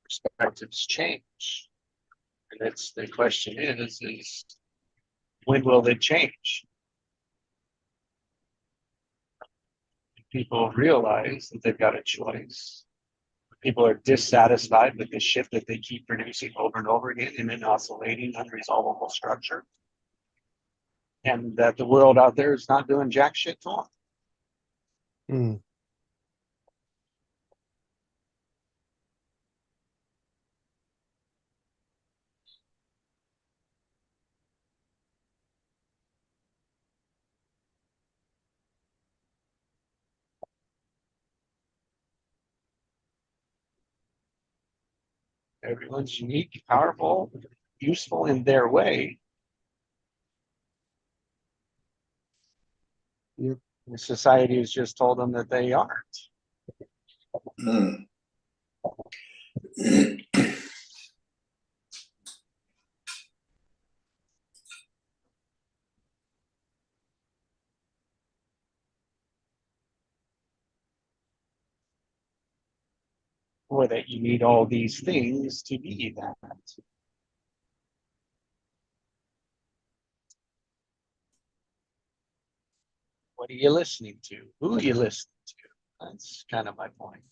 Perspectives change. And it's the question is when will they change? People realize that they've got a choice. People are dissatisfied with the shit that they keep producing over and over again in an oscillating, unresolvable structure. And that the world out there is not doing jack shit to them. Mm. Everyone's unique, powerful, useful in their way. Yep. The society has just told them that they aren't. Mm. Or that you need all these things to be that. What are you listening to? Who are you listening to? That's kind of my point.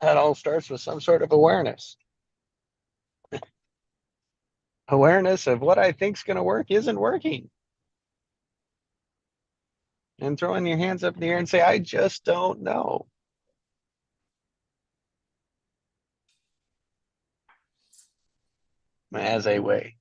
That all starts with some sort of awareness. Awareness of what I think is going to work isn't working. And throwing your hands up in the air and say, I just don't know. As a way.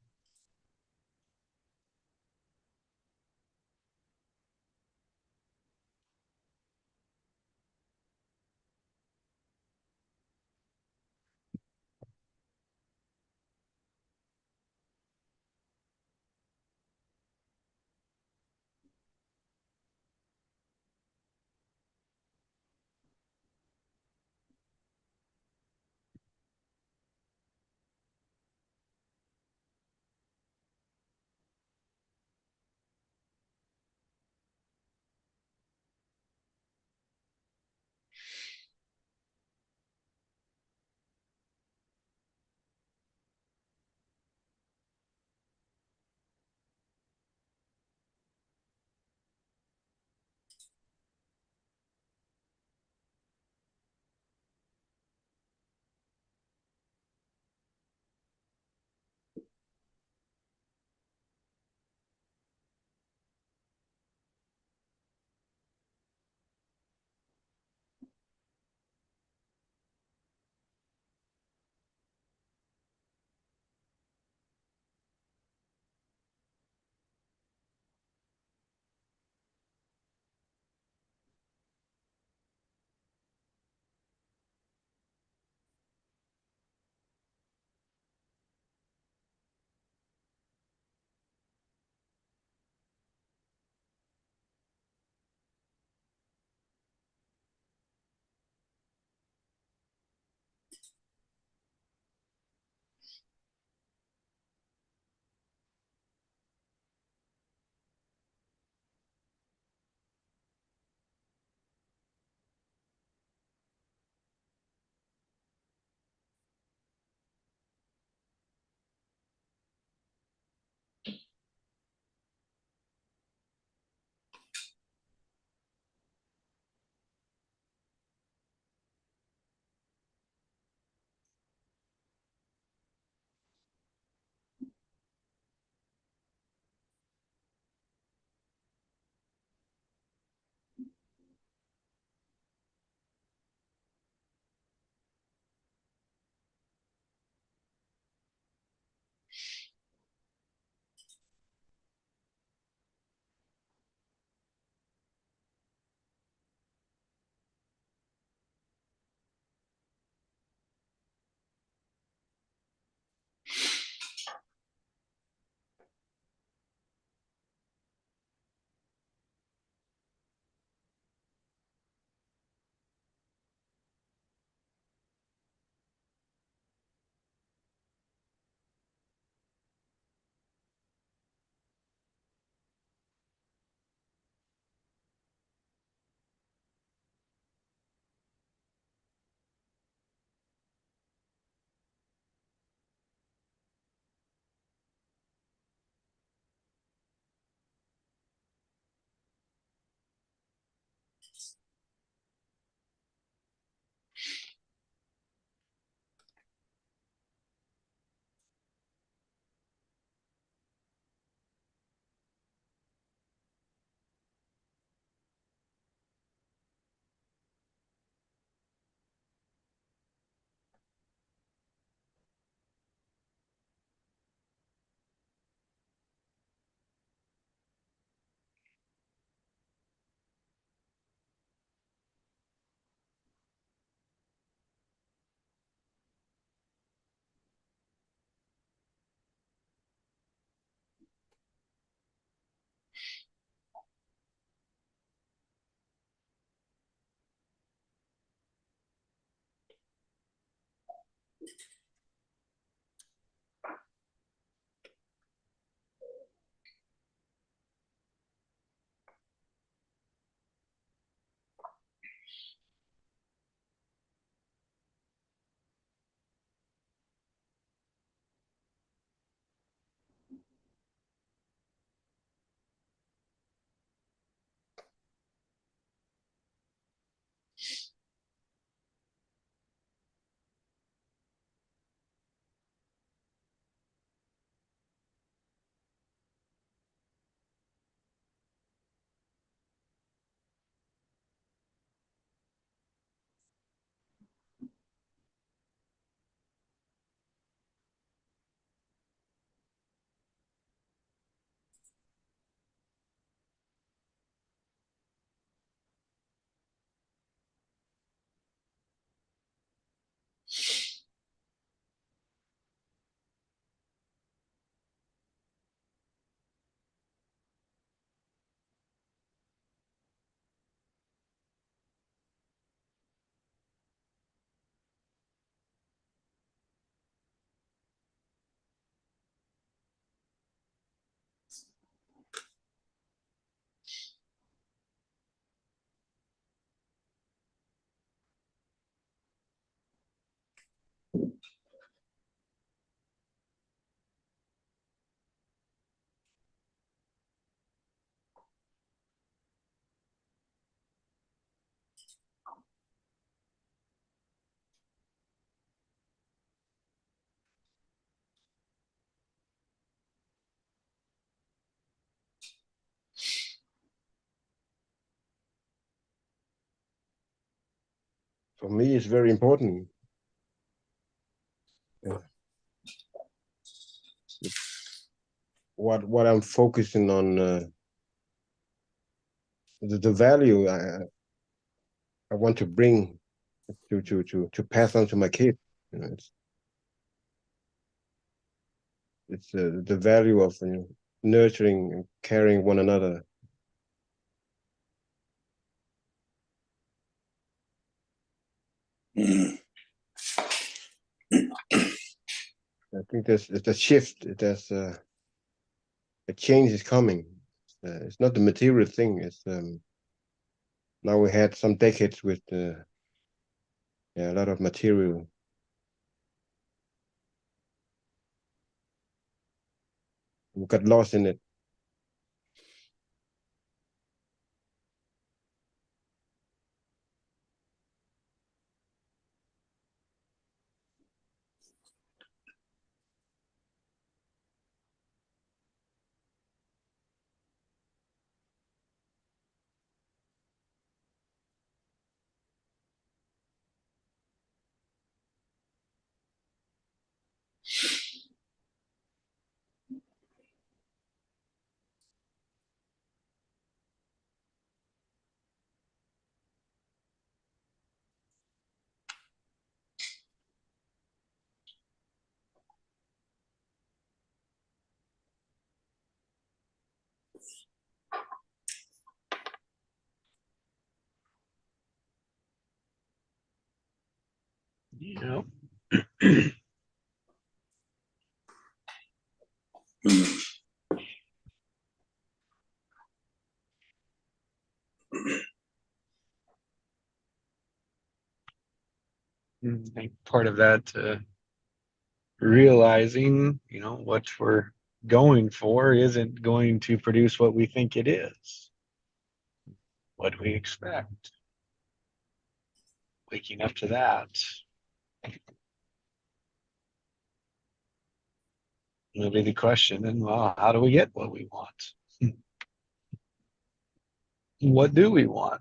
For me, it's very important. What I'm focusing on, the value I want to bring to pass on to my kids. You know, it's the value of, you know, nurturing and caring one another. Mm. I think there's a shift. There's a change is coming. It's not the material thing. It's now we had some decades with yeah, a lot of material. We got lost in it. Yeah. Mm. I think part of that, realizing, you know, what we're going for isn't going to produce what we think it is, what we expect. Waking up to that. Will be the question, and well, how do we get what we want? What do we want?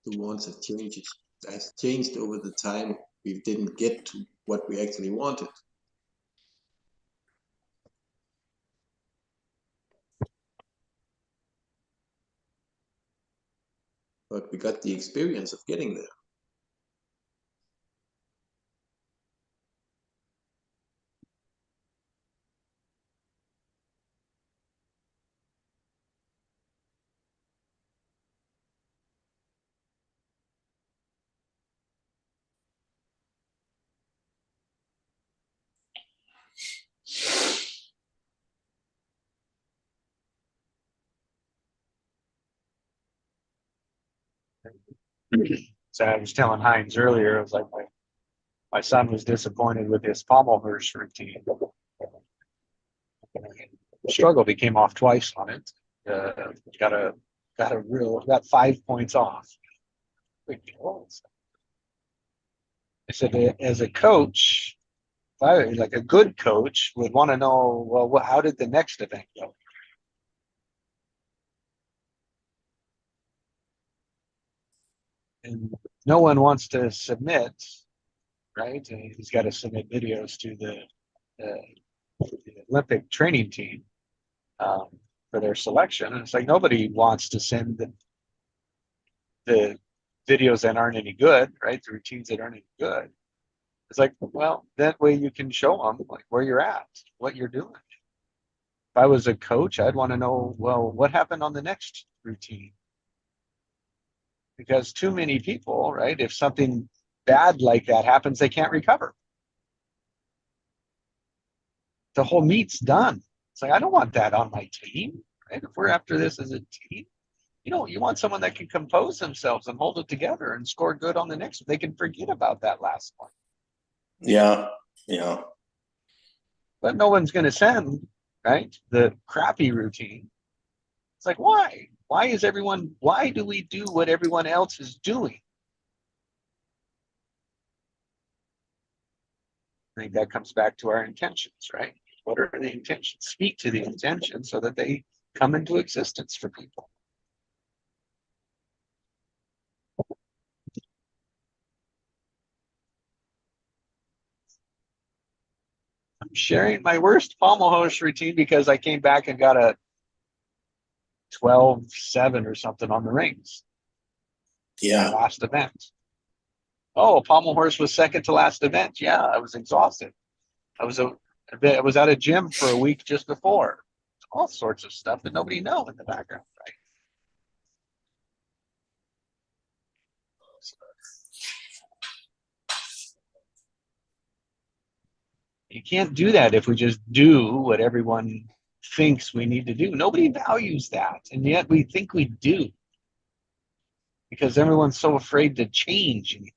The wants has changed over the time. We didn't get to what we actually wanted. But we got the experience of getting there. So I was telling Heinz earlier, I was like, my son was disappointed with his Pommelhurst routine. Struggled. He came off twice on it. Got 5 points off. Big deal. I said, as a coach, like a good coach would want to know, well, how did the next event go? And no one wants to submit, right? And he's got to submit videos to the Olympic training team for their selection. And it's like nobody wants to send the videos that aren't any good, right? The routines that aren't any good. It's like, well, that way you can show them like where you're at, what you're doing. If I was a coach, I'd want to know, well, what happened on the next routine? Because too many people, right? If something bad like that happens, they can't recover. the whole meet's done. It's like, I don't want that on my team, right? If we're after this as a team, you want someone that can compose themselves and hold it together and score good on the next one. They can forget about that last one. Yeah. But no one's going to send, right, the crappy routine. It's like, why? Why do we do what everyone else is doing? I think that comes back to our intentions, right? What are the intentions? Speak to the intentions so that they come into existence for people. I'm sharing my worst pommel horse routine because I came back and got a 12-7 or something on the rings. Yeah. My last event. Oh, a pommel horse was second to last event. Yeah, I was exhausted. I was at a gym for a week just before. All sorts of stuff that nobody knows in the background, right? You can't do that if we just do what everyone thinks we need to do. Nobody values that, and yet we think we do because everyone's so afraid to change anything.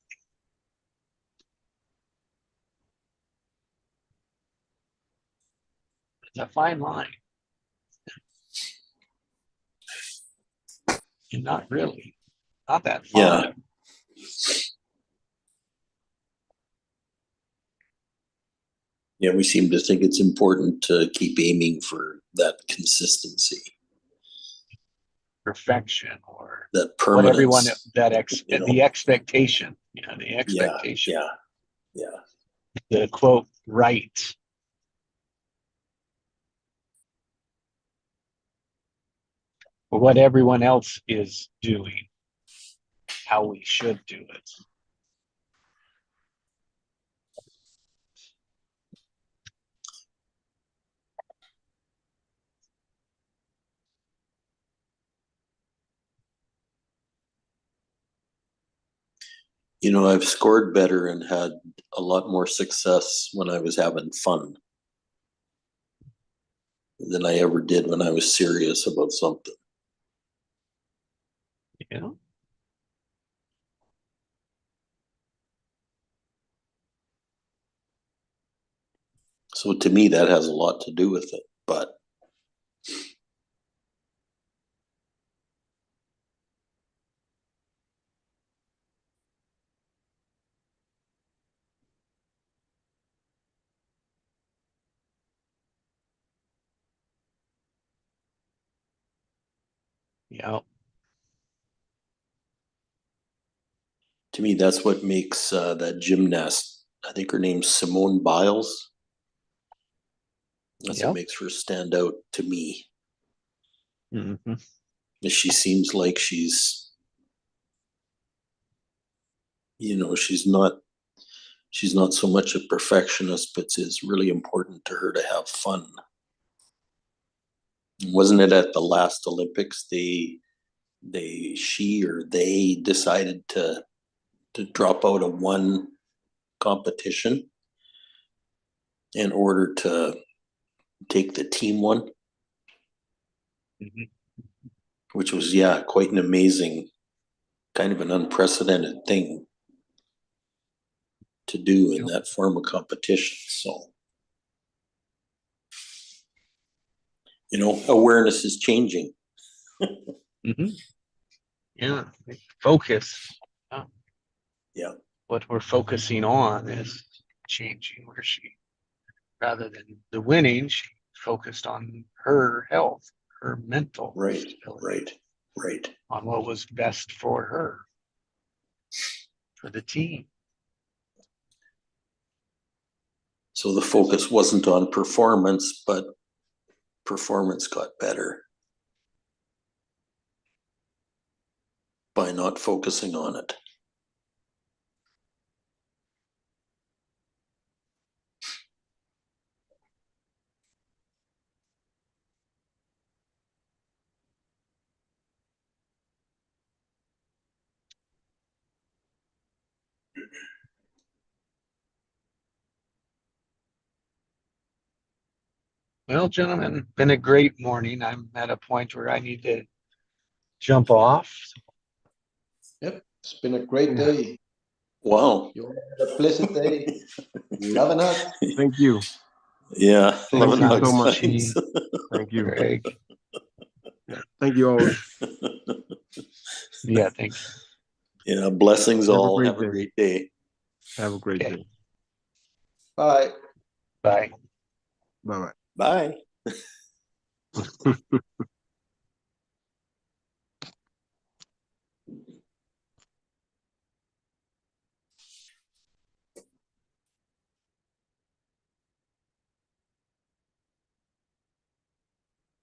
It's a fine line. And not really. Not that fine. Yeah. Yeah, we seem to think it's important to keep aiming for that consistency, Perfection, or that what everyone permanence. the expectation. The Yeah, expectation. yeah. The quote right. Or what everyone else is doing. How we should do it. I've scored better and had a lot more success when I was having fun than I ever did when I was serious about something. Yeah. So to me, that has a lot to do with it. But Yeah. to me, that's what makes that gymnast, I think her name's Simone Biles. That's Yep. what makes her stand out to me. Mm-hmm. She seems like she's not so much a perfectionist, but it's really important to her to have fun. Wasn't it at the last Olympics she or they decided to drop out of one competition in order to take the team one? Mm-hmm. Which was quite an amazing, kind of an unprecedented thing to do in that form of competition. So awareness is changing. Mm-hmm. Yeah. Focus. Yeah. What we're focusing on is changing, where rather than the winning, she focused on her health, her mental stability, Right. on what was best for her, for the team. So the focus wasn't on performance, but performance got better by not focusing on it. Well, gentlemen, been a great morning. I'm at a point where I need to jump off. Yep, it's been a great Yeah. day. Wow. You all had a pleasant day. Love and hug. Thank you. Yeah. Thank Love and you hugs. so much. Thanks. Thank you. Greg. Yeah. Thank you all. Yeah, thank you. Yeah. Blessings Have a all. great Have a day. great day. Have a great Okay. day. Bye. Bye. Bye bye. Bye.